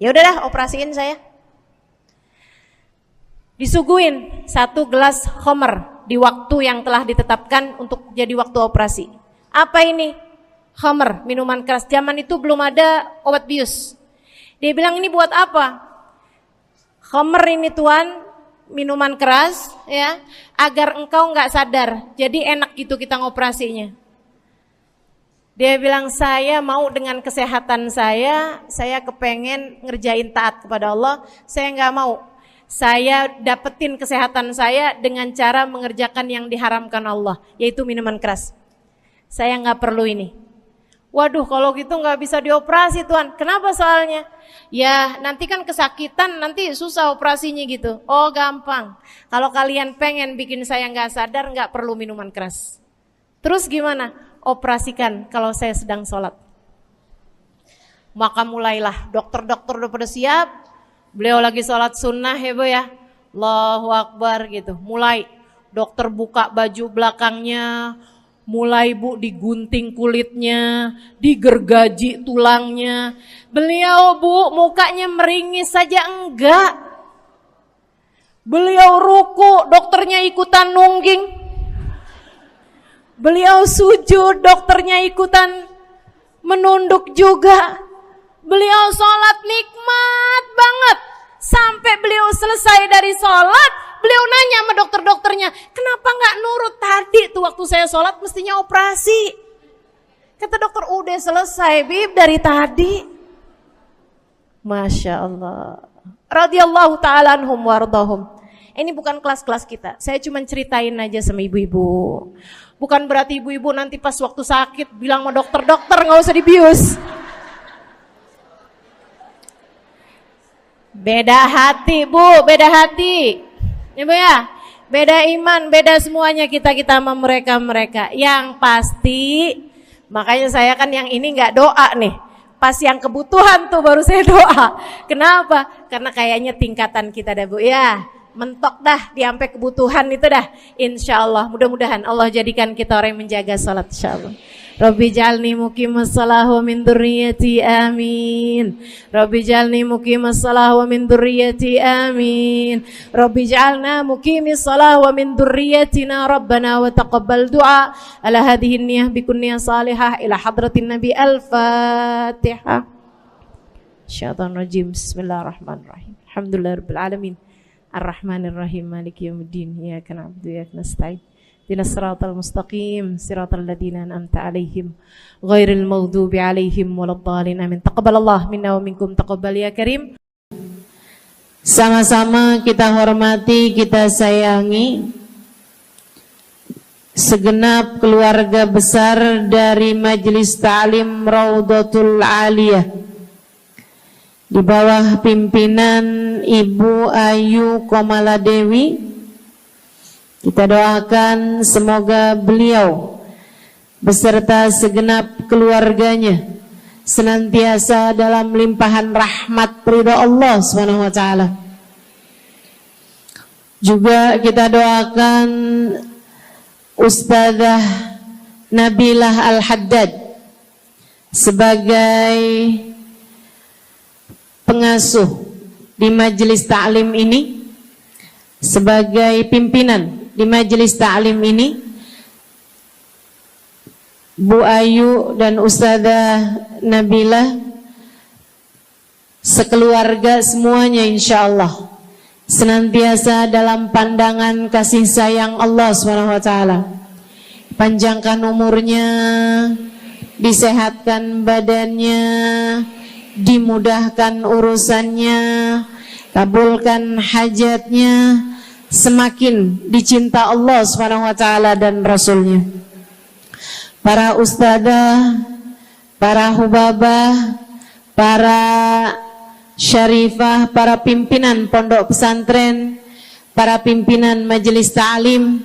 Ya udahlah, operasiin saya. Disuguhin 1 gelas khamr di waktu yang telah ditetapkan untuk jadi waktu operasi. Apa ini? Khamr, minuman keras. Zaman itu belum ada obat bius. Dia bilang, ini buat apa? Khamr ini Tuan, minuman keras ya, agar engkau enggak sadar. Jadi enak gitu kita ngoperasinya. Dia bilang, saya mau dengan kesehatan saya kepengen ngerjain taat kepada Allah, saya enggak mau. Saya dapetin kesehatan saya dengan cara mengerjakan yang diharamkan Allah, yaitu minuman keras. Saya enggak perlu ini. Waduh, kalau gitu nggak bisa dioperasi Tuan. Kenapa soalnya? Ya nanti kan kesakitan, nanti susah operasinya gitu. Oh gampang. Kalau kalian pengen bikin saya nggak sadar, nggak perlu minuman keras. Terus gimana? Operasikan kalau saya sedang sholat. Maka mulailah, dokter-dokter udah pada siap. Beliau lagi sholat sunnah ya Bu ya. Allahu Akbar gitu. Mulai dokter buka baju belakangnya. Mulai Bu digunting kulitnya, digergaji tulangnya. Beliau Bu mukanya meringis saja enggak. Beliau ruku, dokternya ikutan nungging. Beliau sujud, dokternya ikutan menunduk juga. Beliau sholat nikmat banget. Sampai beliau selesai dari sholat, beliau nanya sama dokter-dokternya, kenapa nggak nurut tadi tuh waktu saya sholat mestinya operasi? Kata dokter, udah selesai Bib dari tadi. Masya Allah. Radiyallahu ta'ala anhum wardahum. Ini bukan kelas-kelas kita, saya cuma ceritain aja sama ibu-ibu. Bukan berarti ibu-ibu nanti pas waktu sakit bilang sama dokter-dokter nggak usah dibius. Beda hati Bu, beda hati. Ya Bu ya, beda iman, beda semuanya kita sama mereka. Yang pasti, makanya saya kan yang ini nggak doa nih. Pas yang kebutuhan tuh baru saya doa. Kenapa? Karena kayaknya tingkatan kita dah Bu ya. Mentok dah, sampai kebutuhan itu dah. Insya Allah, mudah-mudahan Allah jadikan kita orang yang menjaga salat insya Allah. Rabbi jalni muqimas salah wa min dzurriyyati amin. Rabbi jalni muqimas salah wa min dzurriyyati amin. Rabbi jalna muqimis salah wa min dzurriyyatina rabbana wa taqabbal du'a. Ala hadhihi niyyah bikun niyyah salihah ila hadratin nabi al-fatihah. Syaitanir rajim. Bismillahirrahmanirrahim. Alhamdulillahirabbil alamin. Ar-Rahmanir-Rahim. Maliki yaumiddin. Iyyaka na'budu wa iyyaka nasta'in. Ihdinas siratal mustaqim, siratal ladzina an'amta 'alaihim, ghairil maghdubi 'alaihim waladdallin. Amin. Taqabbalallahu minna wa minkum, taqabbal ya karim. Sama-sama kita hormati, kita sayangi segenap keluarga besar dari Majelis Ta'lim Raudhatul Aliyah di bawah pimpinan Ibu Ayu Komaladewi Kita doakan semoga beliau beserta segenap keluarganya senantiasa dalam limpahan rahmat ridha Allah Subhanahu wa taala. Juga kita doakan Ustazah Nabilah Al-Haddad sebagai pengasuh di majelis ta'lim ini, sebagai pimpinan di majelis ta'lim ini, Bu Ayu dan Ustazah Nabilah sekeluarga semuanya insyaallah senantiasa dalam pandangan kasih sayang Allah SWT. Panjangkan umurnya, disehatkan badannya, dimudahkan urusannya, kabulkan hajatnya, semakin dicinta Allah SWT dan Rasulnya. Para ustadzah, para hubabah, para syarifah, para pimpinan pondok pesantren, para pimpinan majelis ta'lim,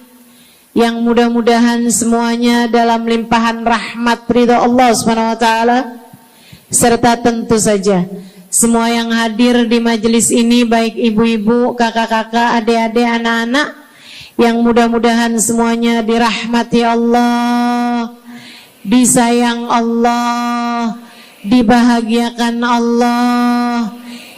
yang mudah-mudahan semuanya dalam limpahan rahmat ridha Allah SWT, serta tentu saja semua yang hadir di majelis ini, baik ibu-ibu, kakak-kakak, adik-adik, anak-anak, yang mudah-mudahan semuanya dirahmati Allah, disayang Allah, dibahagiakan Allah,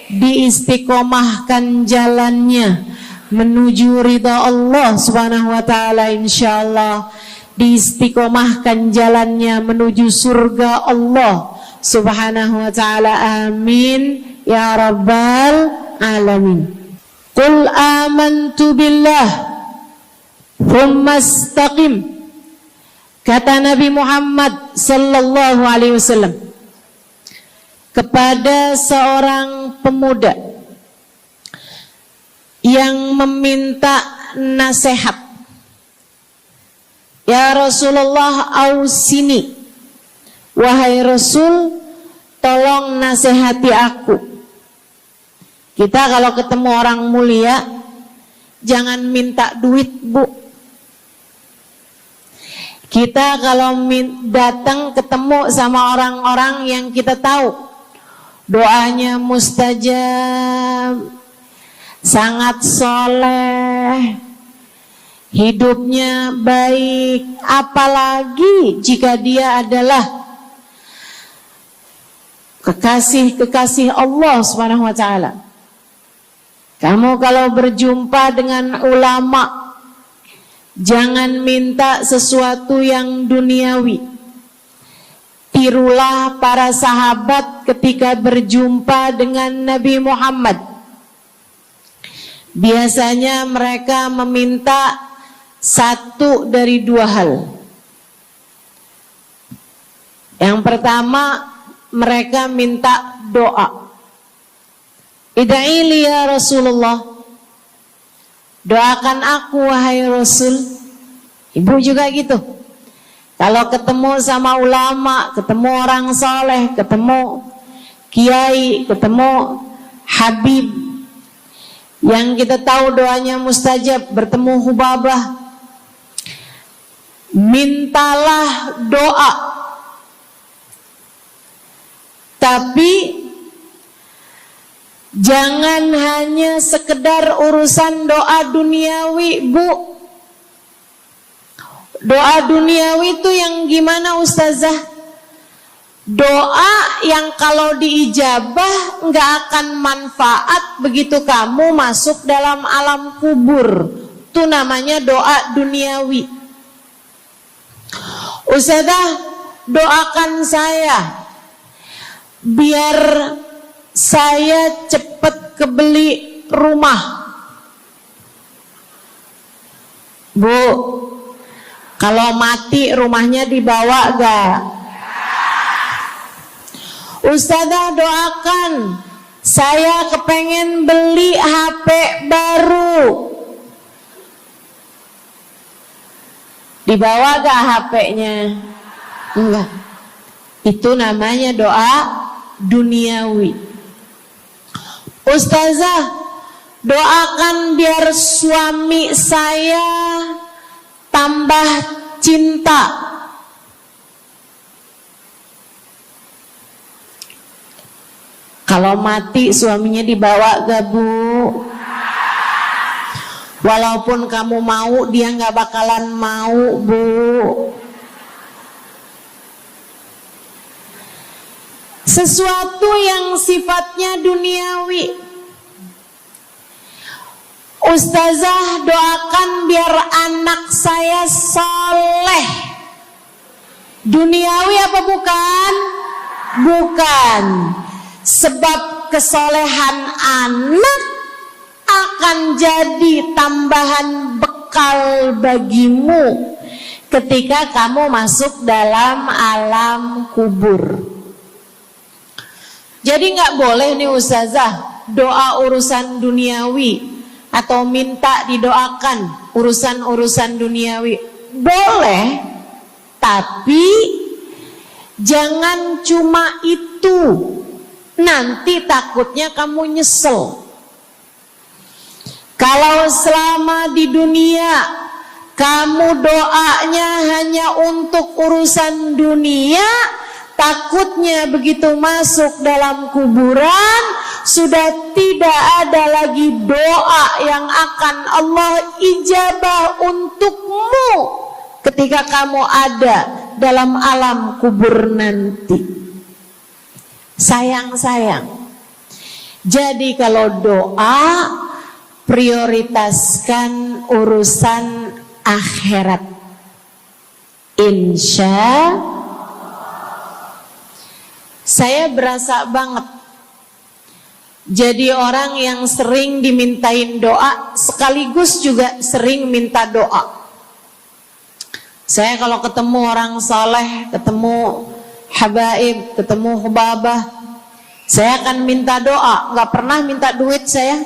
diistiqomahkan jalannya menuju ridha Allah Subhanahu wa taala, insyaallah diistiqomahkan jalannya menuju surga Allah Subhanahu wa taala. Amin ya rabbal alamin. Qul amantu billah thumma istaqim, kata Nabi Muhammad sallallahu alaihi wasallam kepada seorang pemuda yang meminta nasihat, ya Rasulullah ausini, wahai Rasul tolong nasihati aku. Kita kalau ketemu orang mulia jangan minta duit, Bu. Kita kalau datang ketemu sama orang-orang yang kita tahu doanya mustajab, sangat soleh, hidupnya baik, apalagi jika dia adalah kekasih-kekasih Allah Subhanahu wa taala. Kamu kalau berjumpa dengan ulama, jangan minta sesuatu yang duniawi. Tirulah para sahabat ketika berjumpa dengan Nabi Muhammad. Biasanya mereka meminta satu dari dua hal. Yang pertama, mereka minta doa. Ida'ili ya Rasulullah, doakan aku wahai Rasul. Ibu juga gitu. Kalau ketemu sama ulama, ketemu orang soleh, ketemu kiai, ketemu habib yang kita tahu doanya mustajab, bertemu hubabah, mintalah doa. Tapi jangan hanya sekedar urusan doa duniawi, Bu. Doa duniawi itu yang gimana, Ustazah? Doa yang kalau diijabah nggak akan manfaat begitu kamu masuk dalam alam kubur. Itu namanya doa duniawi. Ustazah, doakan saya biar saya cepat kebeli rumah. Bu, kalau mati rumahnya dibawa gak? Ustazah, doakan saya kepengen beli HP baru. Dibawa gak HP-nya? Enggak. Itu namanya doa duniawi. Ustazah, Doakan biar suami saya tambah cinta. Kalau mati suaminya dibawa gak Bu? Walaupun kamu mau, dia gak bakalan mau Bu. Sesuatu yang sifatnya duniawi. Ustazah, doakan biar anak saya soleh. Duniawi apa bukan? Bukan. Sebab kesolehan anak akan jadi tambahan bekal bagimu ketika kamu masuk dalam alam kubur. Jadi gak boleh nih Ustazah doa urusan duniawi atau minta didoakan urusan-urusan duniawi. Boleh, tapi jangan cuma itu. Nanti takutnya kamu nyesel. Kalau selama di dunia kamu doanya hanya untuk urusan dunia, takutnya begitu masuk dalam kuburan sudah tidak ada lagi doa yang akan Allah ijabah untukmu ketika kamu ada dalam alam kubur nanti. Sayang-sayang. Jadi kalau doa, prioritaskan urusan akhirat. Insya saya berasa banget jadi orang yang sering dimintain doa sekaligus juga sering minta doa. Saya kalau ketemu orang saleh, ketemu habaib, ketemu hubabah, saya akan minta doa, nggak pernah minta duit saya.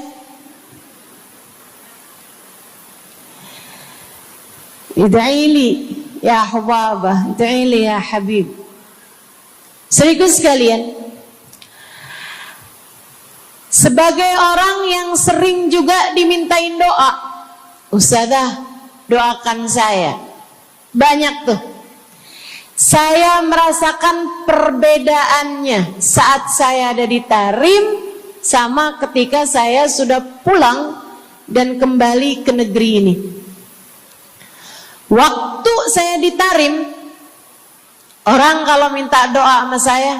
Ida'ili ya hubabah, ida'ili ya habib. Serius sekalian, sebagai orang yang sering juga dimintain doa, Ustazah doakan saya. Banyak tuh. Saya merasakan perbedaannya saat saya ada di Tarim sama ketika saya sudah pulang dan kembali ke negeri ini. Waktu saya di Tarim, orang kalau minta doa sama saya,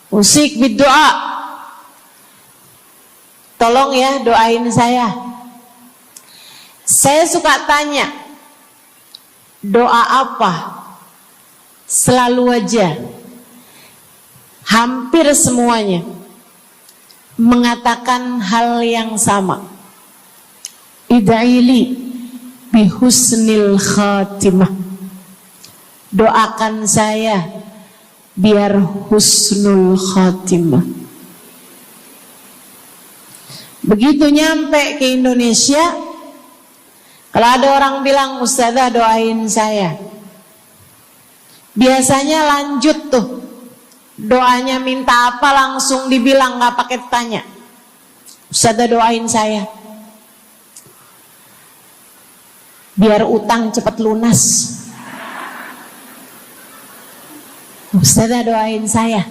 usik berdoa, tolong ya doain saya. Saya suka tanya, doa apa? Selalu aja, hampir semuanya mengatakan hal yang sama. Ida'ili bihusnil khatimah. Doakan saya biar husnul khatimah. Begitu nyampe ke Indonesia, kalau ada orang bilang Ustazah doain saya, biasanya lanjut tuh doanya, minta apa langsung dibilang, nggak pakai tanya. Ustazah doain saya biar utang cepat lunas. Ustazah doain saya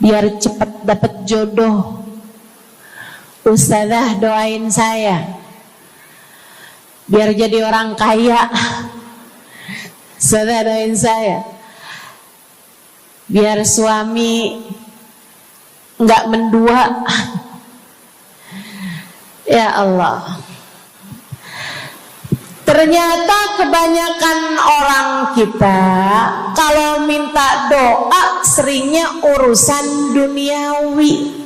biar cepat dapat jodoh. Ustazah doain saya biar jadi orang kaya. Ustazah doain saya biar suami nggak mendua. Ya Allah, ternyata kebanyakan orang kita kalau minta doa seringnya urusan duniawi.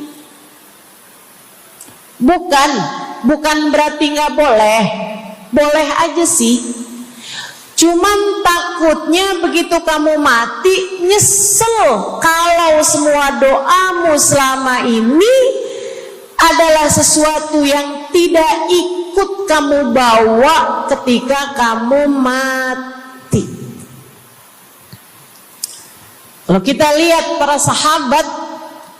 Bukan berarti nggak boleh, boleh aja sih. Cuman takutnya begitu kamu mati nyesel kalau semua doamu selama ini adalah sesuatu yang tidak ikut kamu bawa ketika kamu mati. Kalau kita lihat para sahabat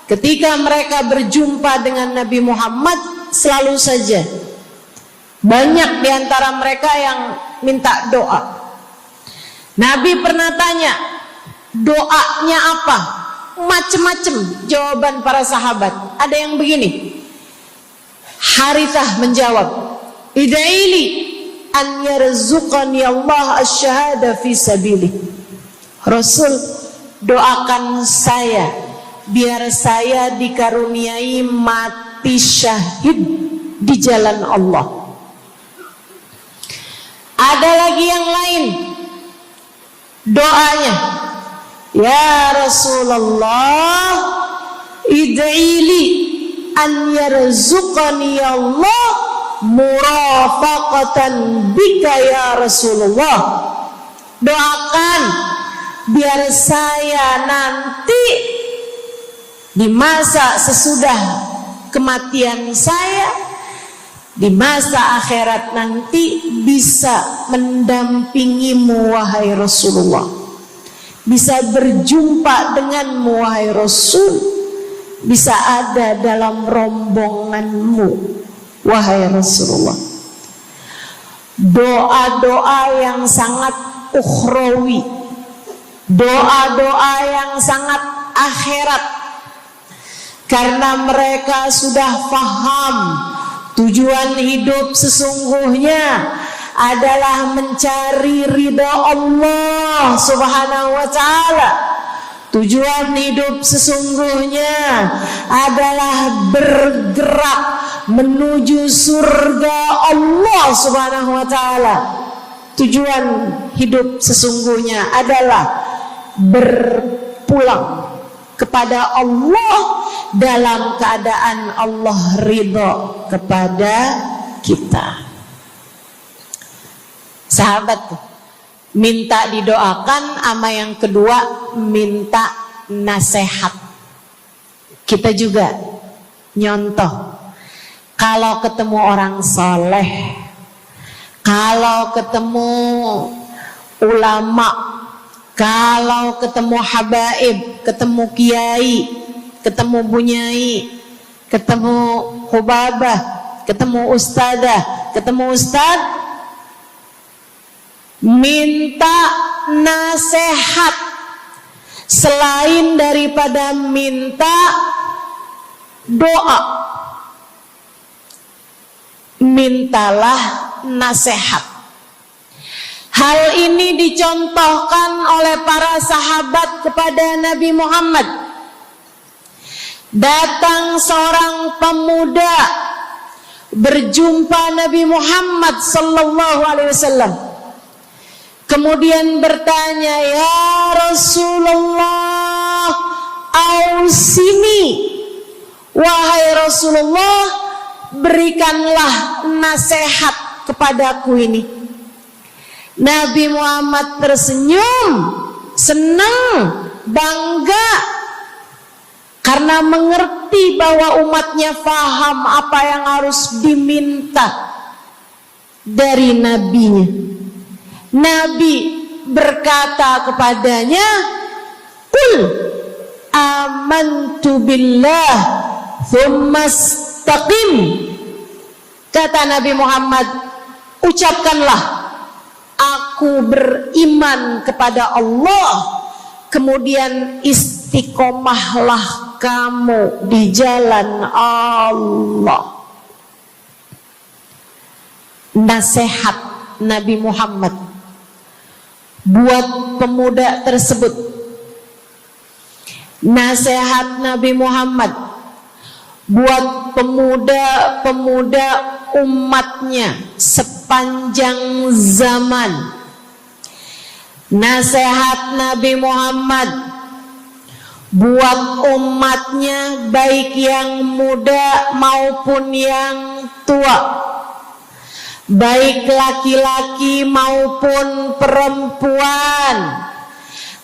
ketika mereka berjumpa dengan Nabi Muhammad, selalu saja banyak di antara mereka yang minta doa. Nabi pernah tanya, doanya apa? Macem-macem jawaban para sahabat. Ada yang begini, Harithah menjawab, ida'ili an yarzuqani Allah asyhada fi sabilih. Rasul, doakan saya biar saya dikaruniai mati syahid di jalan Allah. Ada lagi yang lain doanya, ya Rasulullah, id'ili an yarzuqani Allah murafaqatan bika ya Rasulullah. Doakan biar saya nanti di masa sesudah kematian saya, di masa akhirat nanti, bisa mendampingimu wahai Rasulullah, bisa berjumpa denganmu wahai Rasul, bisa ada dalam rombonganmu wahai Rasulullah. Doa-doa yang sangat ukhrawi, doa-doa yang sangat akhirat, karena mereka sudah faham tujuan hidup sesungguhnya adalah mencari ridha Allah Subhanahu wa ta'ala. Tujuan hidup sesungguhnya adalah bergerak menuju surga Allah Subhanahu wa ta'ala. Tujuan hidup sesungguhnya adalah berpulang kepada Allah dalam keadaan Allah ridha kepada kita. Sahabat, minta didoakan, ama yang kedua minta nasihat. Kita juga nyontoh, kalau ketemu orang soleh, kalau ketemu ulama, kalau ketemu habaib, ketemu kiai, ketemu bunyai, ketemu hubabah, ketemu ustadzah, ketemu ustad, minta nasihat. Selain daripada minta doa, mintalah nasihat. Hal ini dicontohkan oleh para sahabat kepada Nabi Muhammad. Datang seorang pemuda berjumpa Nabi Muhammad sallallahu alaihi wasallam. Kemudian bertanya, ya Rasulullah, ausini, wahai Rasulullah, berikanlah nasihat kepadaku ini. Nabi Muhammad tersenyum, senang, bangga, karena mengerti bahwa umatnya faham apa yang harus diminta dari nabinya. Nabi berkata kepadanya, qul amantu billah thumma istaqim. Kata Nabi Muhammad, ucapkanlah, aku beriman kepada Allah, kemudian istiqomahlah kamu di jalan Allah. Nasihat Nabi Muhammad buat pemuda tersebut, nasihat Nabi Muhammad buat pemuda-pemuda umatnya sepanjang zaman. Nasihat Nabi Muhammad buat umatnya, baik yang muda maupun yang tua, baik laki-laki maupun perempuan,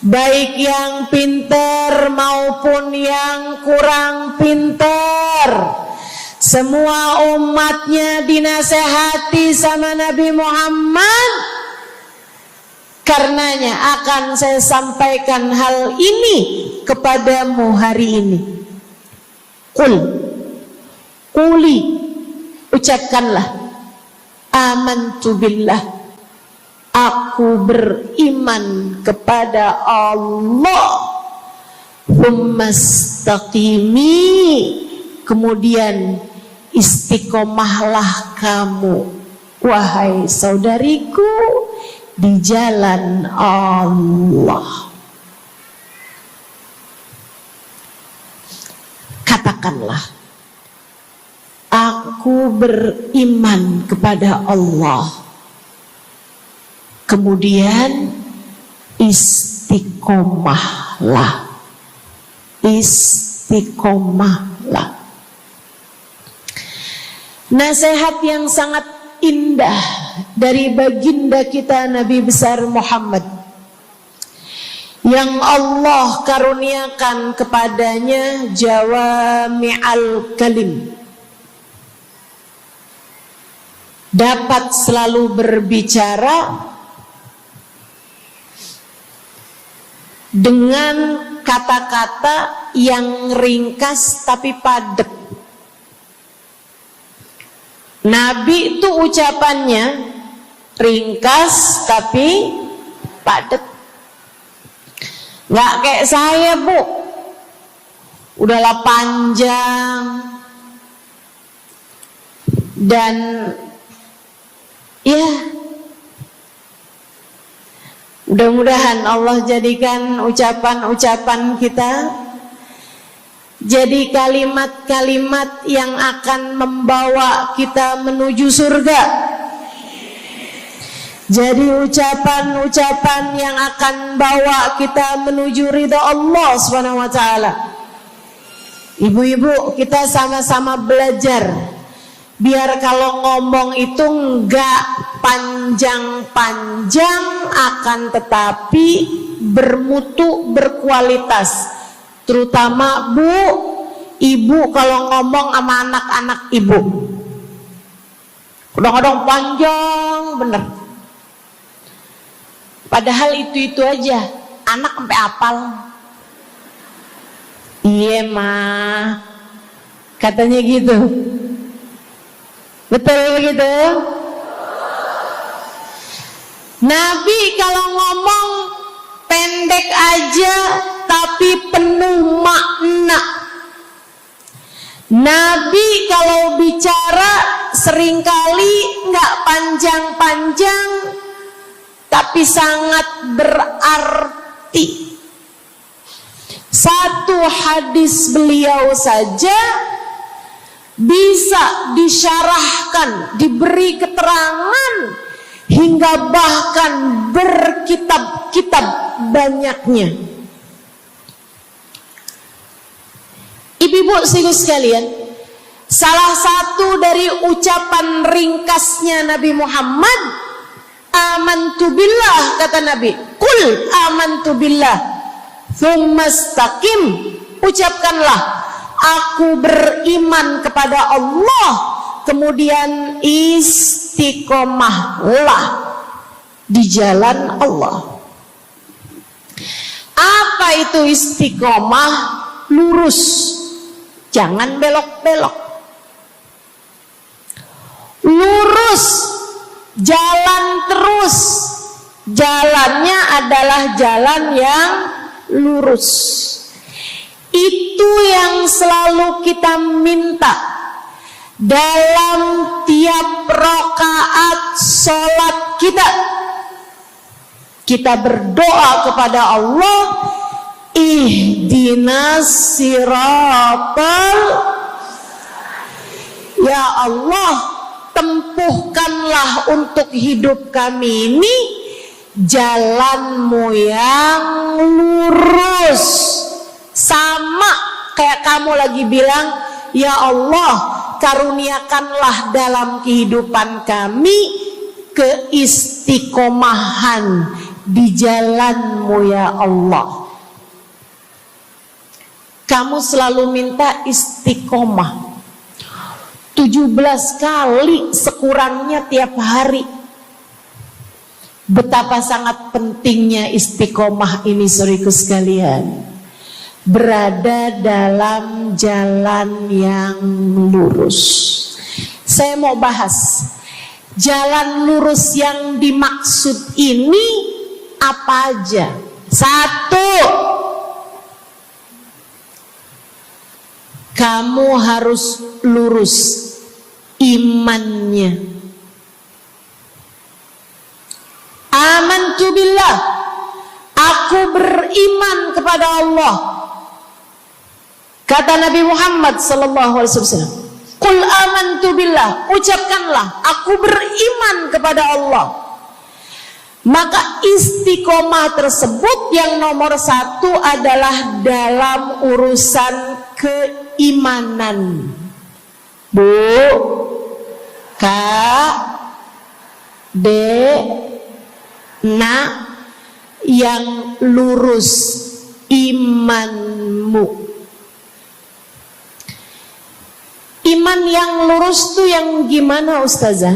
baik yang pintar maupun yang kurang pintar. Semua umatnya dinasehati sama Nabi Muhammad. Karenanya akan saya sampaikan hal ini kepadamu hari ini. Quli, ucapkanlah, amantu billah, aku beriman kepada Allah. Tsumastaqimi, kemudian istiqomahlah kamu, wahai saudariku, di jalan Allah. Katakanlah, aku beriman kepada Allah. Kemudian istiqomahlah. Istiqomahlah. Nasihat yang sangat indah dari baginda kita Nabi besar Muhammad, yang Allah karuniakan kepadanya jawami'al kalim, dapat selalu berbicara dengan kata-kata yang ringkas tapi padat. Nabi itu ucapannya ringkas tapi padat. Nggak kayak saya, Bu, udahlah panjang dan ya, mudah-mudahan Allah jadikan ucapan-ucapan kita jadi kalimat-kalimat yang akan membawa kita menuju surga. Jadi ucapan-ucapan yang akan bawa kita menuju ridha Allah Subhanahu wa taala. Ibu-ibu, kita sama-sama belajar biar kalau ngomong itu enggak panjang-panjang, akan tetapi bermutu, berkualitas. Terutama Bu, ibu kalau ngomong sama anak-anak ibu, kadang-kadang panjang bener. Padahal itu aja, anak sampai hafal. Iya mah, katanya gitu. Betul gitu? Nabi kalau ngomong pendek aja tapi penuh makna. Nabi kalau bicara seringkali nggak panjang-panjang tapi sangat berarti. Satu hadis beliau saja bisa disyarahkan, diberi keterangan, hingga bahkan berkitab-kitab banyaknya. Ibu-ibu sekalian, salah satu dari ucapan ringkasnya Nabi Muhammad, amantu billah, kata Nabi, qul amantu billah, tsumastaqim, ucapkanlah, aku beriman kepada Allah, kemudian istiqomahlah di jalan Allah. Apa itu istiqomah? Lurus, jangan belok-belok. Lurus, jalan terus. Jalannya adalah jalan yang lurus. Itu yang selalu kita minta dalam tiap rakaat sholat kita. Kita berdoa kepada Allah, ihdinas siratal, ya Allah, tempuhkanlah untuk hidup kami ini jalanmu yang lurus. Sama kayak kamu lagi bilang, ya Allah, karuniakanlah dalam kehidupan kami keistiqomahan di jalanmu ya Allah. Kamu selalu minta istiqomah 17 kali sekurangnya tiap hari. Betapa sangat pentingnya istiqomah ini, saudaraku sekalian. berada dalam jalan yang lurus. Saya mau bahas jalan lurus yang dimaksud ini apa aja. 1, kamu harus lurus imannya. Amantu billah, aku beriman kepada Allah. Kata Nabi Muhammad sallallahu alaihi wasallam, "Qul amantu billah," ucapkanlah, aku beriman kepada Allah. Maka istiqomah tersebut yang nomor 1 adalah dalam urusan keimanan. Bu, Kak, Dek, Nak, yang lurus imanmu. Iman yang lurus tuh yang gimana, Ustazah?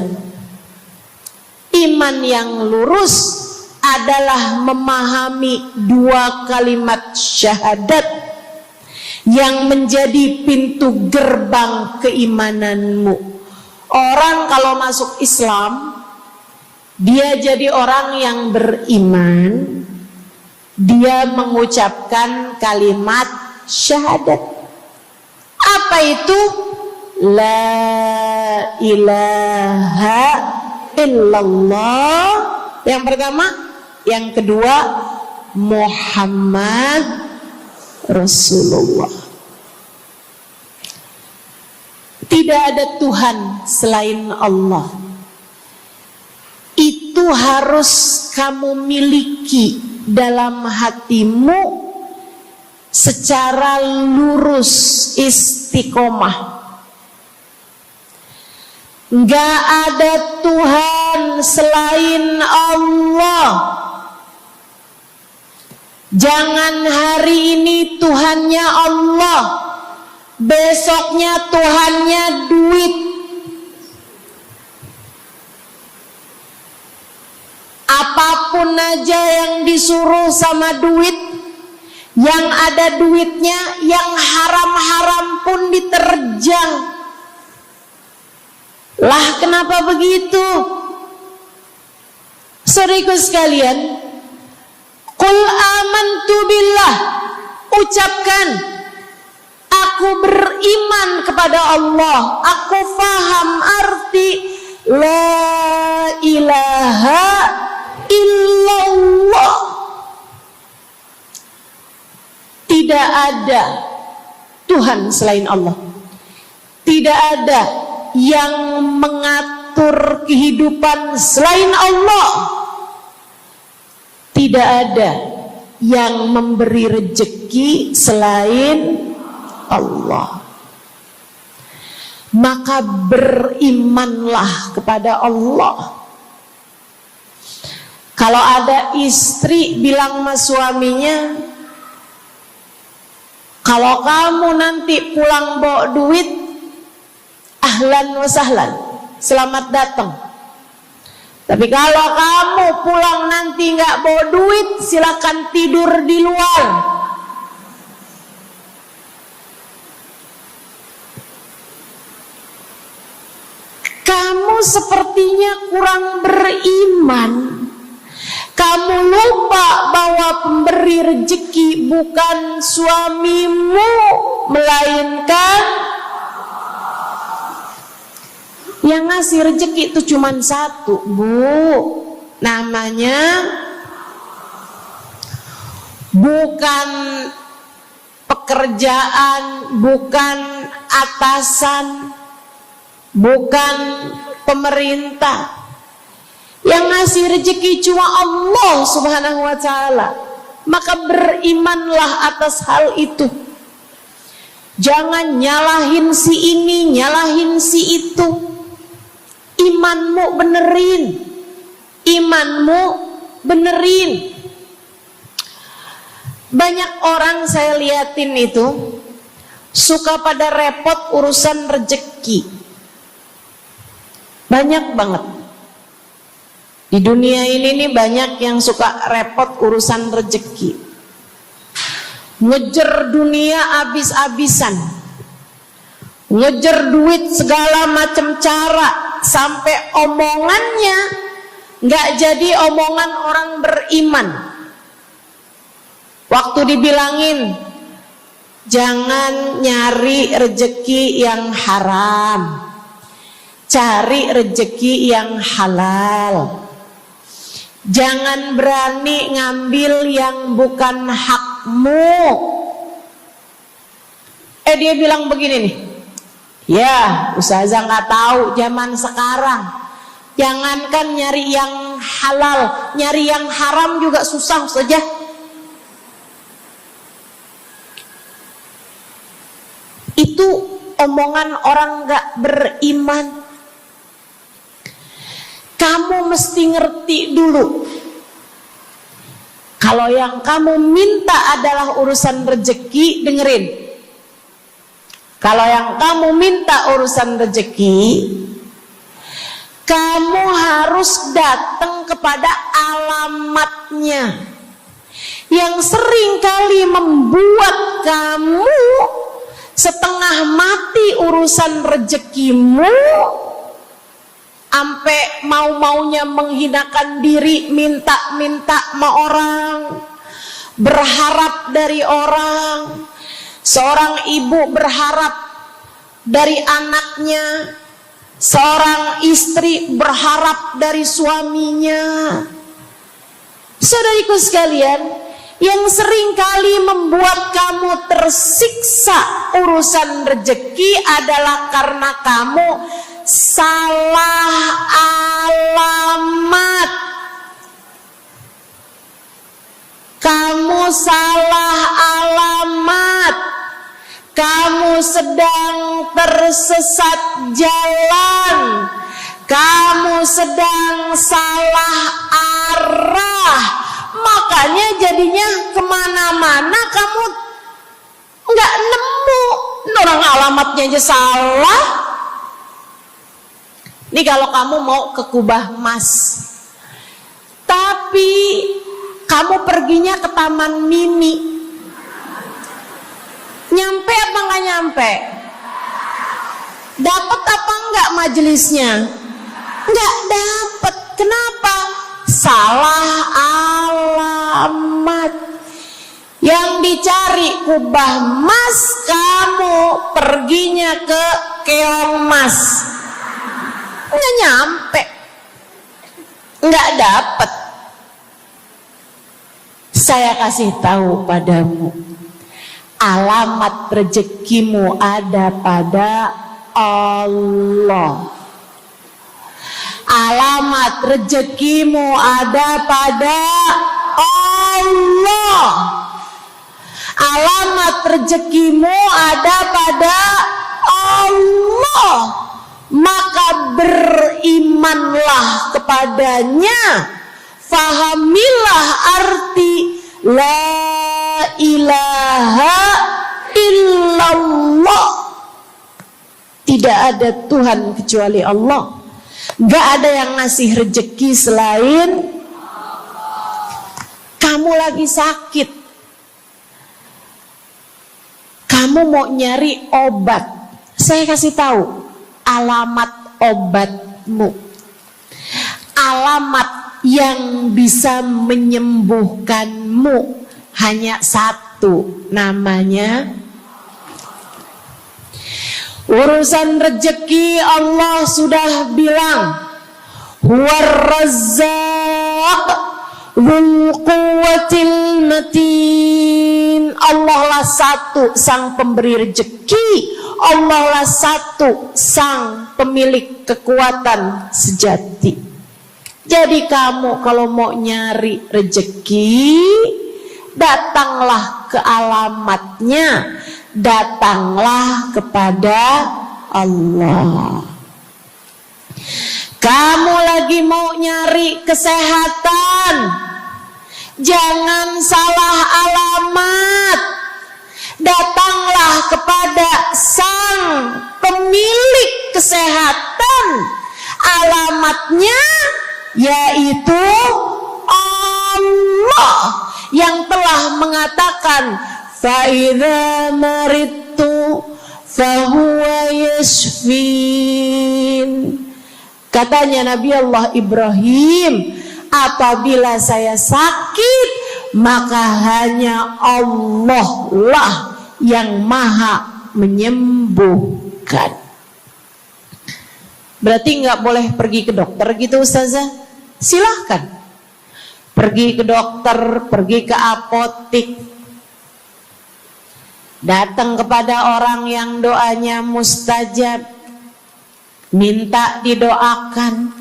Iman yang lurus adalah memahami 2 kalimat syahadat yang menjadi pintu gerbang keimananmu. Orang kalau masuk Islam, dia jadi orang yang beriman, dia mengucapkan kalimat syahadat. Apa itu? La ilaha illallah. Yang pertama. Yang kedua, Muhammad Rasulullah. Tidak ada Tuhan selain Allah. Itu harus kamu miliki dalam hatimu secara lurus, istiqomah. Gak ada Tuhan selain Allah. Jangan hari ini Tuhannya Allah, besoknya Tuhannya duit. Apapun aja yang disuruh sama duit, yang ada duitnya, yang haram-haram pun diterjang. Lah kenapa begitu? Saudaraku sekalian, Qul amantu billah, ucapkan, aku beriman kepada Allah. Aku faham arti la ilaha illallah. Tidak ada Tuhan selain Allah. Tidak ada yang mengatur kehidupan selain Allah. Tidak ada yang memberi rezeki selain Allah. Maka berimanlah kepada Allah. Kalau ada istri bilang sama suaminya, kalau kamu nanti pulang bawa duit, ahlan wa sahlan, selamat datang. Tapi kalau kamu pulang nanti nggak bawa duit, silakan tidur di luar. Kamu sepertinya kurang beriman. Kamu lupa bahwa pemberi rezeki bukan suamimu, melainkan yang ngasih rezeki itu cuma satu, Bu. Namanya bukan pekerjaan, bukan atasan, bukan pemerintah. Yang ngasih rezeki cuma Allah Subhanahu wa ta'ala. Maka berimanlah atas hal itu. Jangan nyalahin si ini, nyalahin si itu. Imanmu benerin. Imanmu benerin. Banyak orang saya liatin itu suka pada repot urusan rezeki. Banyak banget. Di dunia ini nih banyak yang suka repot urusan rezeki. ngejar dunia abis-abisan, ngejar duit segala macam cara, sampai omongannya nggak jadi omongan orang beriman. Waktu dibilangin jangan nyari rejeki yang haram, cari rejeki yang halal. Jangan berani ngambil yang bukan hakmu. Dia bilang begini nih, ya ustazah nggak tahu zaman sekarang, jangankan nyari yang halal, nyari yang haram juga susah saja. Itu omongan orang nggak beriman. Kamu mesti ngerti dulu, kalau yang kamu minta adalah urusan rezeki, dengerin. Kalau yang kamu minta urusan rezeki, kamu harus datang kepada alamatnya. Yang sering kali membuat kamu setengah mati urusan rezekimu, sampai mau-maunya menghinakan diri, minta-minta sama orang, berharap dari orang. Seorang ibu berharap dari anaknya, seorang istri berharap dari suaminya. Saudariku sekalian, yang sering kali membuat kamu tersiksa urusan rezeki adalah karena kamu salah alamat. Kamu salah alamat. Kamu sedang tersesat jalan. Kamu sedang salah arah. Makanya jadinya kemana-mana kamu nggak nemu. Orang alamatnya aja salah. Ini kalau kamu mau ke Kubah Mas, tapi kamu perginya ke Taman Mini, nyampe apa nggak nyampe? Dapat apa enggak majelisnya? Nggak dapat. Kenapa? Salah alamat. Yang dicari Kubah Mas, kamu perginya ke Keong Mas. Nggak nyampe, nggak dapat. Saya kasih tahu padamu, alamat rezekimu ada pada Allah. Alamat rezekimu ada pada Allah. Alamat rezekimu ada pada Allah. Maka berimanlah kepadanya, fahamilah arti la ilaha illallah. Tidak ada Tuhan kecuali Allah. Gak ada yang ngasih rezeki selain kamu. Lagi sakit, kamu mau nyari obat, saya kasih tahu alamat obatmu. Alamat yang bisa menyembuhkanmu hanya satu, namanya urusan rezeki. Allah sudah bilang, huwar razzaq dzul quwwatil matin. Allah lah satu sang pemberi rezeki. Allah lah satu sang pemilik kekuatan sejati. Jadi kamu kalau mau nyari rezeki, datanglah ke alamatnya, datanglah kepada Allah. Kamu lagi mau nyari kesehatan, jangan salah alamat. Datanglah kepada sang pemilik kesehatan. Alamatnya yaitu Allah yang telah mengatakan, fa idza maridtu fa huwa yashfin. Katanya Nabi Allah Ibrahim, apabila saya sakit, maka hanya Allah lah yang maha menyembuhkan. Berarti nggak boleh pergi ke dokter gitu Ustazah? Silahkan pergi ke dokter, pergi ke apotik, datang kepada orang yang doanya mustajab, minta didoakan.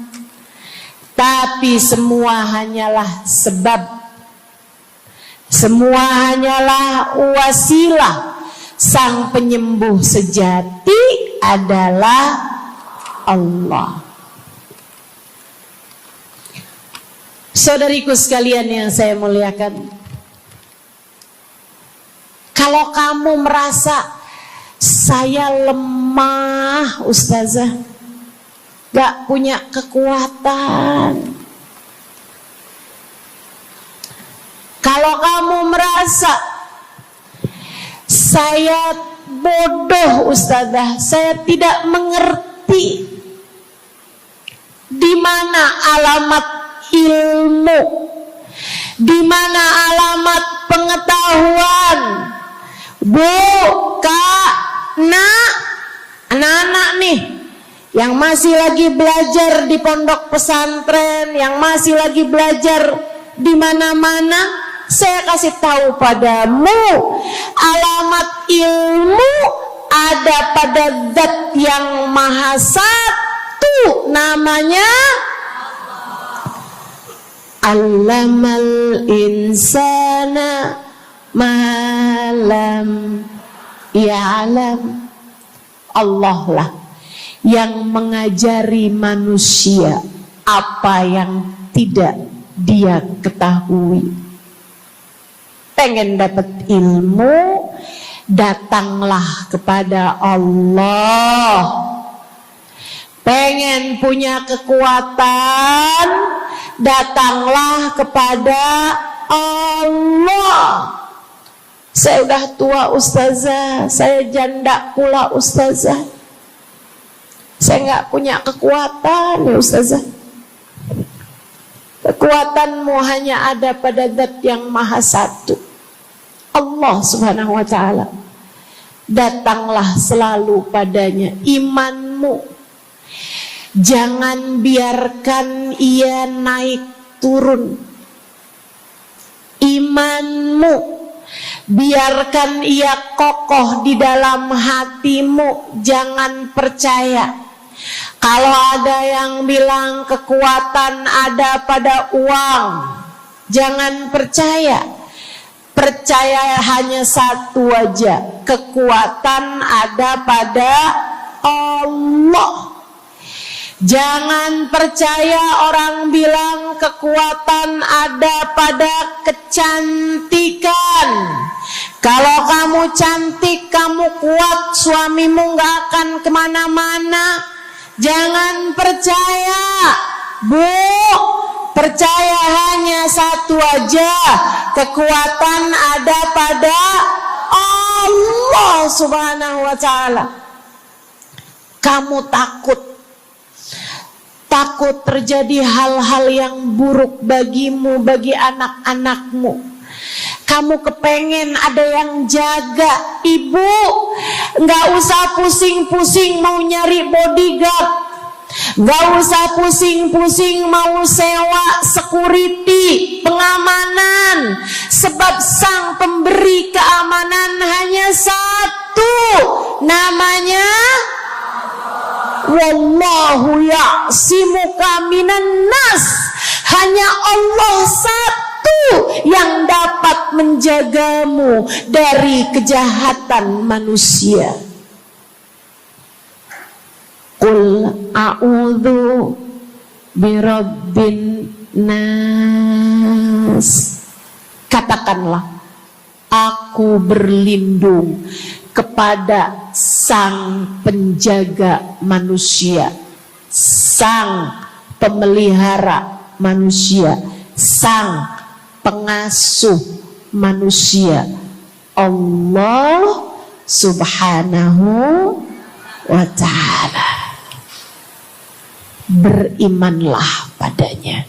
Tapi semua hanyalah sebab, semua hanyalah wasilah. Sang penyembuh sejati adalah Allah. Saudariku sekalian yang saya muliakan, kalau kamu merasa saya lemah Ustazah, gak punya kekuatan, kalau kamu merasa saya bodoh Ustazah, saya tidak mengerti di mana alamat ilmu, di mana alamat pengetahuan. Bu, Kak, Nak, anak-anak nih yang masih lagi belajar di pondok pesantren, yang masih lagi belajar di mana-mana, saya kasih tahu padamu, alamat ilmu ada pada Zat yang Maha Satu, namanya Allamal insana malam ya'lam. Allah lah yang mengajari manusia apa yang tidak dia ketahui. Pengen dapat ilmu, datanglah kepada Allah. Pengen punya kekuatan, datanglah kepada Allah. Saya udah tua Ustazah, saya janda pula Ustazah, saya nggak punya kekuatan ya Ustazah. Kekuatanmu hanya ada pada Zat yang Maha Satu, Allah Subhanahu wa Ta'ala. Datanglah selalu padanya. Imanmu jangan biarkan ia naik turun. Imanmu biarkan ia kokoh di dalam hatimu. Jangan percaya kalau ada yang bilang kekuatan ada pada uang. Jangan percaya. Percaya hanya satu aja, kekuatan ada pada Allah. Jangan percaya orang bilang kekuatan ada pada kecantikan. Kalau kamu cantik, kamu kuat, suamimu gak akan kemana-mana. Jangan percaya, Bu. Percaya hanya satu aja, kekuatan ada pada Allah Subhanahu wa Ta'ala. Kamu takut terjadi hal-hal yang buruk bagimu, bagi anak-anakmu. Kamu kepengen ada yang jaga. Ibu, gak usah pusing-pusing mau nyari bodyguard, gak usah pusing-pusing mau sewa security, pengamanan. Sebab sang pemberi keamanan hanya satu, namanya Wallahu ya'simuka minan nas. Hanya Allah satu yang dapat menjagamu dari kejahatan manusia. Qul a'udzu birabbin nas. Katakanlah, aku berlindung kepada sang penjaga manusia, sang pemelihara manusia, sang pengasuh manusia. Allah Subhanahu wa ta'ala. Berimanlah padanya,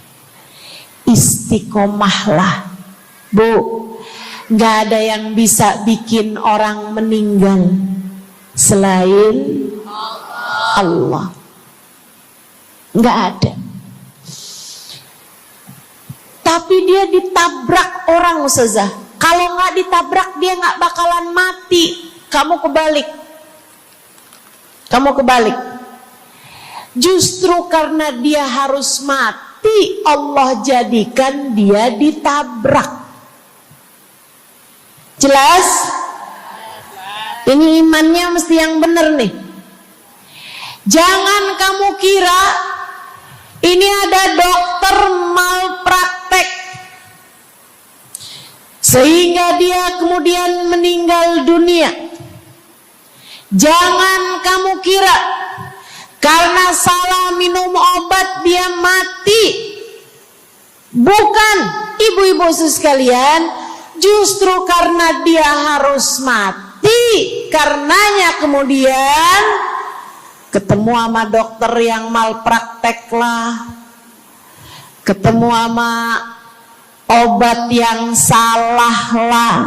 istiqomahlah. Bu, gak ada yang bisa bikin orang meninggal selain Allah. Gak ada. Tapi dia ditabrak orang, Ustazah. Kalau gak ditabrak dia gak bakalan mati. Kamu kebalik. Justru karena dia harus mati, Allah jadikan dia ditabrak. Jelas? Ini imannya mesti yang benar nih. Jangan kamu kira ini ada dokter malpraktek sehingga dia kemudian meninggal dunia. Jangan kamu kira karena salah minum obat dia mati. Bukan, ibu-ibu sekalian, justru karena dia harus mati, karenanya kemudian ketemu sama dokter yang malpraktek lah, ketemu sama obat yang salah lah.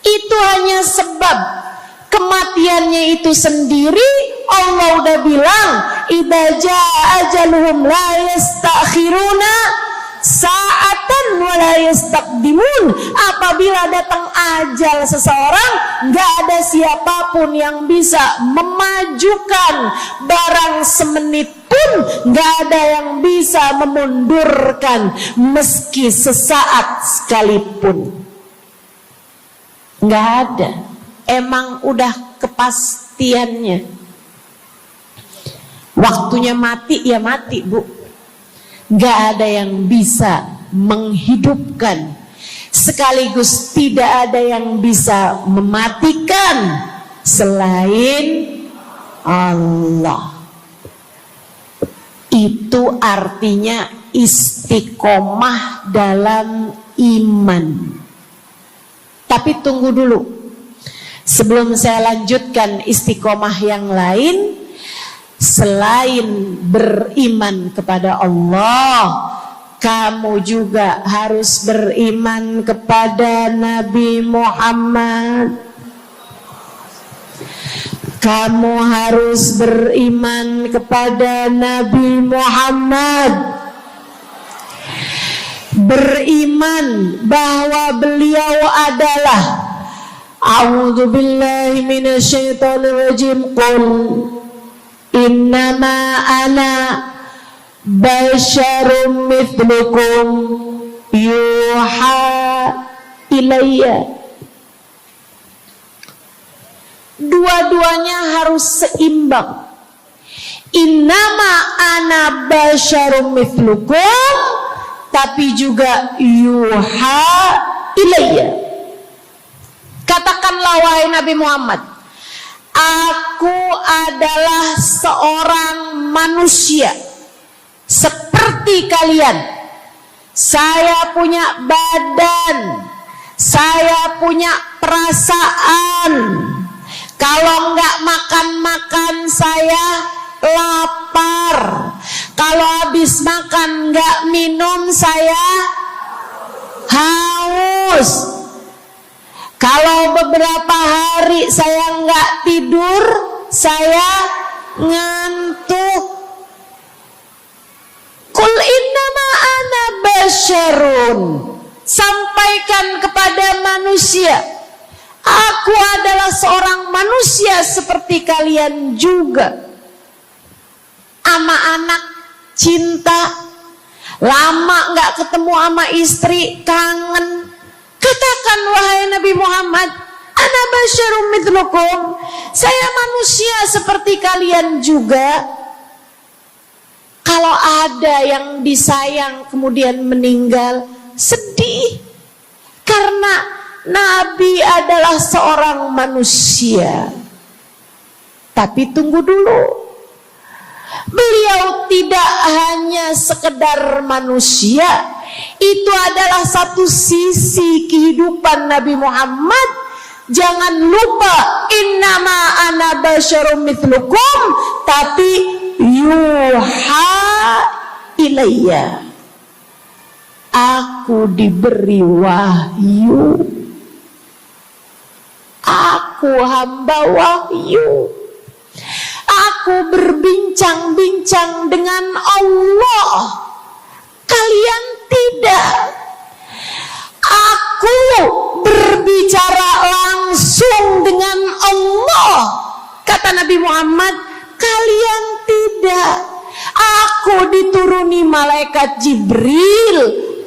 Itu hanya sebab kematiannya itu sendiri. Allah udah bilang, idza jaa ajaluhum la yastakhiruna sa'atan wa la yastaqdimun. Apabila datang ajal seseorang, enggak ada siapapun yang bisa memajukan barang semenit pun, enggak ada yang bisa memundurkan meski sesaat sekalipun. Enggak ada. Emang udah kepastiannya. Waktunya mati ya mati, Bu. Gak ada yang bisa menghidupkan, sekaligus tidak ada yang bisa mematikan selain Allah. Itu artinya istiqomah dalam iman. Tapi tunggu dulu, sebelum saya lanjutkan istiqomah yang lain. Selain beriman kepada Allah, kamu juga harus beriman kepada Nabi Muhammad. Kamu harus beriman kepada Nabi Muhammad. Beriman bahwa beliau adalah, a'udzubillahi minasyaitonirrajim, qul innama ana basyarum mithlukum yuha ilayya. Dua-duanya harus seimbang. Innama ana basyarum mithlukum, tapi juga yuha ilayya. Katakanlah wahai Nabi Muhammad, aku adalah seorang manusia seperti kalian. Saya punya badan, saya punya perasaan. Kalau nggak makan-makan saya lapar. Kalau habis makan nggak minum saya haus. Kalau beberapa hari saya nggak tidur, saya ngantuk. Qul innama ana basyarun. Sampaikan kepada manusia, aku adalah seorang manusia seperti kalian juga. Sama anak cinta, lama nggak ketemu sama istri, kangen. Katakan wahai Nabi Muhammad, ana basyarum mithlukum, saya manusia seperti kalian juga. Kalau ada yang disayang kemudian meninggal, sedih. Karena Nabi adalah seorang manusia. Tapi tunggu dulu, beliau tidak hanya sekedar manusia, Itu adalah satu sisi kehidupan Nabi Muhammad. Jangan lupa, innama ana basyarum mithlukum, tapi yuha ilayya, aku diberi wahyu, aku hamba wahyu, aku berbincang-bincang dengan Allah, kalian tidak. Aku berbicara langsung dengan Allah, kata Nabi Muhammad, kalian tidak. Aku dituruni malaikat Jibril,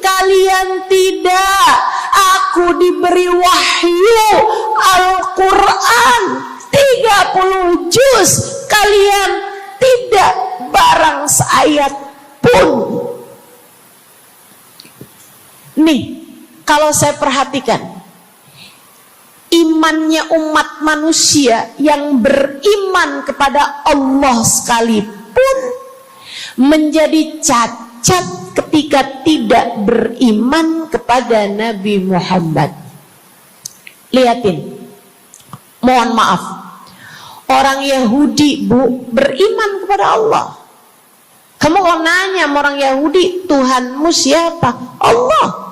kalian tidak. Aku diberi wahyu Al-Quran 30 juz, kalian tidak barang seayat pun. Nih, kalau saya perhatikan, imannya umat manusia yang beriman kepada Allah sekalipun menjadi cacat ketika tidak beriman kepada Nabi Muhammad. Lihatin, mohon maaf, orang Yahudi, Bu, beriman kepada Allah. Kamu kalau nanya sama orang Yahudi, Tuhanmu siapa? Allah.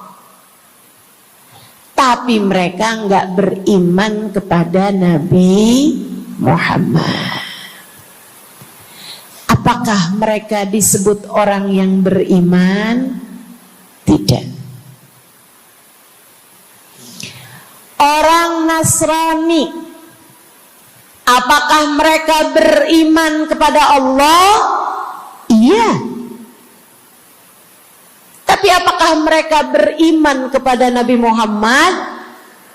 Tapi mereka enggak beriman kepada Nabi Muhammad. Apakah mereka disebut orang yang beriman? Tidak. Orang Nasrani, apakah mereka beriman kepada Allah? Iya. Tapi apakah mereka beriman kepada Nabi Muhammad?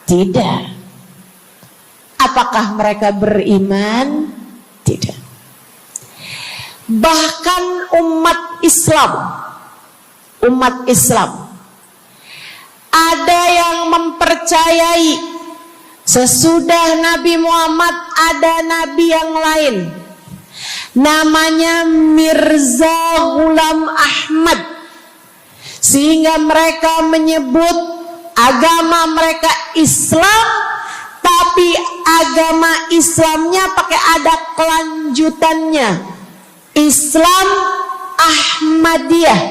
Tidak. Apakah mereka beriman? Tidak. Bahkan umat Islam ada yang mempercayai sesudah Nabi Muhammad ada nabi yang lain, namanya Mirza Ghulam Ahmad, sehingga mereka menyebut agama mereka Islam, tapi agama Islamnya pakai ada kelanjutannya, Islam Ahmadiyah.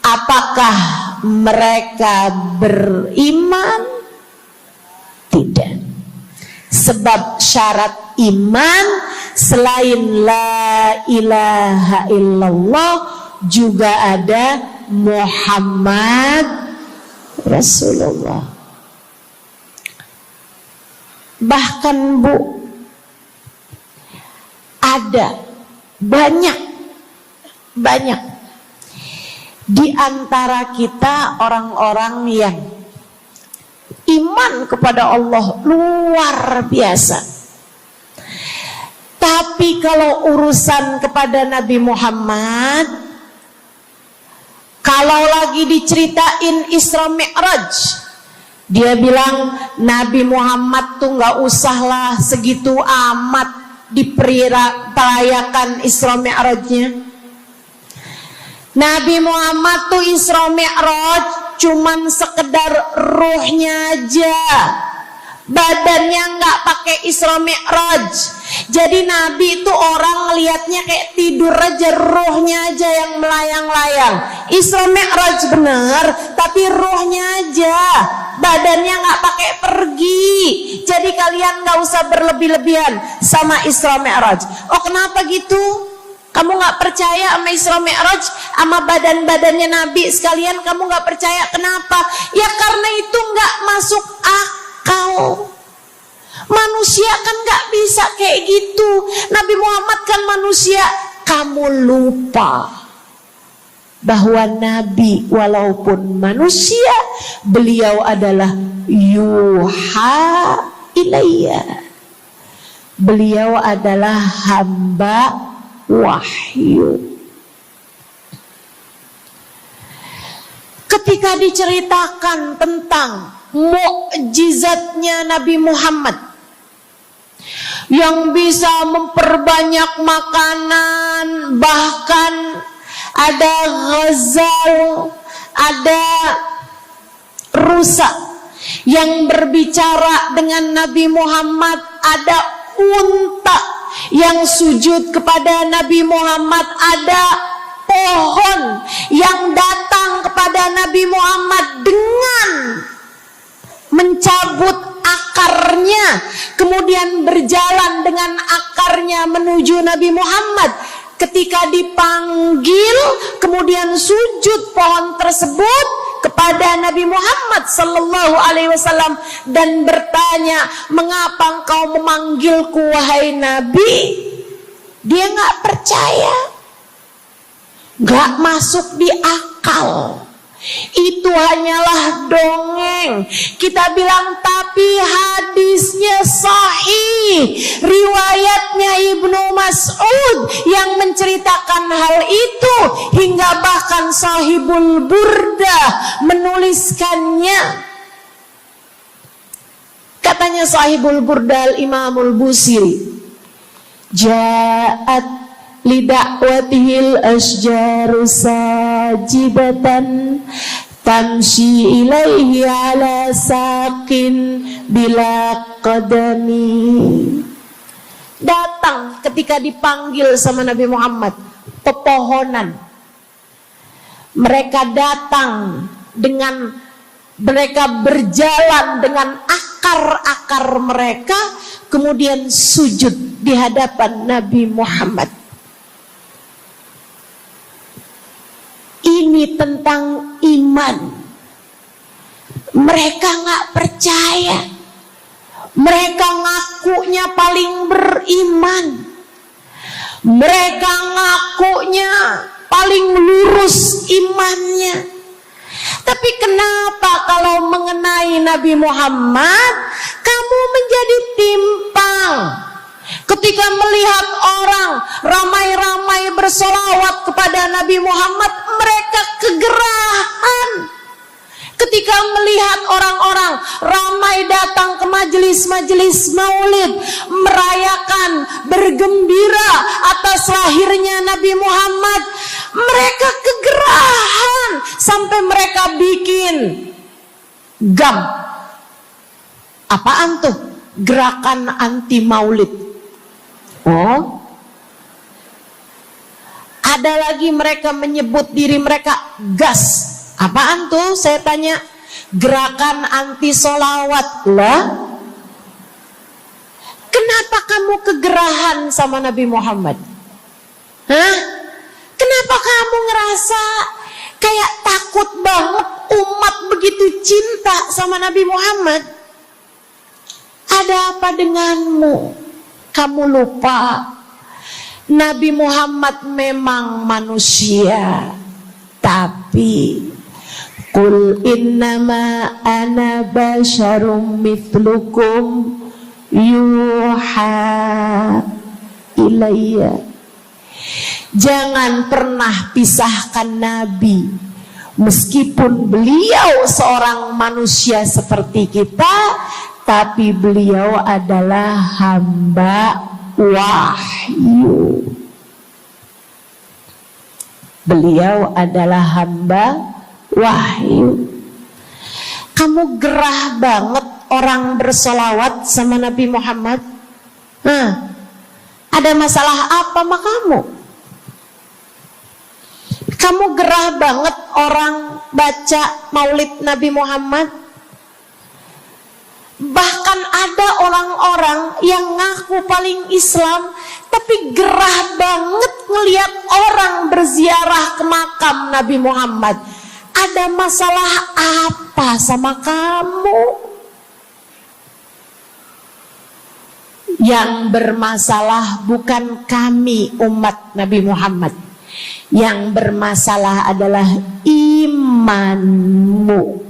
Apakah mereka beriman? Tidak. Sebab syarat iman selain la ilaha illallah juga ada Muhammad Rasulullah. Bahkan, Bu, ada banyak di antara kita orang-orang yang iman kepada Allah luar biasa, tapi kalau urusan kepada Nabi Muhammad, kalau lagi diceritain Isra Mi'raj, dia bilang Nabi Muhammad tuh gak usahlah segitu amat diperayakan Isra Mi'rajnya. Nabi Muhammad tuh Isra Mi'raj cuman sekedar ruhnya aja, badannya nggak pakai Isra Mi'raj. Jadi Nabi itu orang ngelihatnya kayak tidur aja, ruhnya aja yang melayang-layang. Isra Mi'raj bener, tapi ruhnya aja, badannya nggak pakai pergi. Jadi kalian nggak usah berlebih-lebihan sama Isra Mi'raj. Oh, kenapa gitu? Kamu gak percaya sama Isra Mi'raj, sama badan-badannya Nabi sekalian, kamu gak percaya. Kenapa? Ya karena itu gak masuk akal. Manusia kan gak bisa kayak gitu. Nabi Muhammad kan manusia. Kamu lupa bahwa Nabi walaupun manusia, beliau adalah yuha ilayya. Beliau adalah hamba wahyu. Ketika diceritakan tentang mukjizatnya Nabi Muhammad yang bisa memperbanyak makanan, bahkan ada ghazal, ada rusa yang berbicara dengan Nabi Muhammad, ada unta yang sujud kepada Nabi Muhammad, ada pohon yang datang kepada Nabi Muhammad dengan mencabut akarnya, kemudian berjalan dengan akarnya menuju Nabi Muhammad. Ketika dipanggil, kemudian sujud pohon tersebut kepada Nabi Muhammad sallallahu alaihi wasallam dan bertanya, "Mengapa engkau memanggilku wahai Nabi?" Dia nggak percaya, nggak masuk di akal. Itu hanyalah dongeng. Kita bilang tapi hadisnya sahih, riwayatnya Ibnu Mas'ud yang menceritakan hal itu, hingga bahkan Sahibul Burda menuliskannya. Katanya Sahibul Burda Imamul Busiri, ja'at lidakwatihil asjaru sajidatan tamshi ilaihi ala saqin bila qadami. Datang ketika dipanggil sama Nabi Muhammad pepohonan. Mereka datang dengan, mereka berjalan dengan akar-akar mereka, kemudian sujud di hadapan Nabi Muhammad. Ini tentang iman. Mereka nggak percaya. Mereka ngakunya paling beriman. Mereka ngakunya paling lurus imannya. Tapi kenapa kalau mengenai Nabi Muhammad kamu menjadi timpang? Ketika melihat orang ramai-ramai bersolawat kepada Nabi Muhammad, mereka kegerahan. Ketika melihat orang-orang ramai datang ke majelis-majelis maulid, merayakan, bergembira atas lahirnya Nabi Muhammad, mereka kegerahan sampai mereka bikin GAM. Apaan tuh? Gerakan anti maulid. Oh, ada lagi mereka menyebut diri mereka GAS. Apaan tuh? Saya tanya. Gerakan anti solawat lah. Kenapa kamu kegerahan sama Nabi Muhammad? Hah? Kenapa kamu ngerasa kayak takut banget umat begitu cinta sama Nabi Muhammad? Ada apa denganmu? Kamu lupa Nabi Muhammad memang manusia, tapi qul innama ana basyarum mithlukum yuha ilayya. Jangan pernah pisahkan Nabi, meskipun beliau seorang manusia seperti kita, tapi beliau adalah hamba wahyu. Beliau adalah hamba wahyu. Kamu gerah banget orang bersolawat sama Nabi Muhammad. Ada masalah apa sama kamu? Kamu gerah banget orang baca maulid Nabi Muhammad. Bahkan ada orang-orang yang ngaku paling Islam, tapi gerah banget ngelihat orang berziarah ke makam Nabi Muhammad. Ada masalah apa sama kamu? Yang bermasalah bukan kami umat Nabi Muhammad. Yang bermasalah adalah imanmu.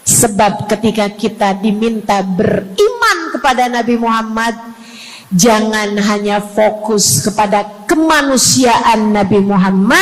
Sebab ketika kita diminta beriman kepada Nabi Muhammad, jangan hanya fokus kepada kemanusiaan Nabi Muhammad,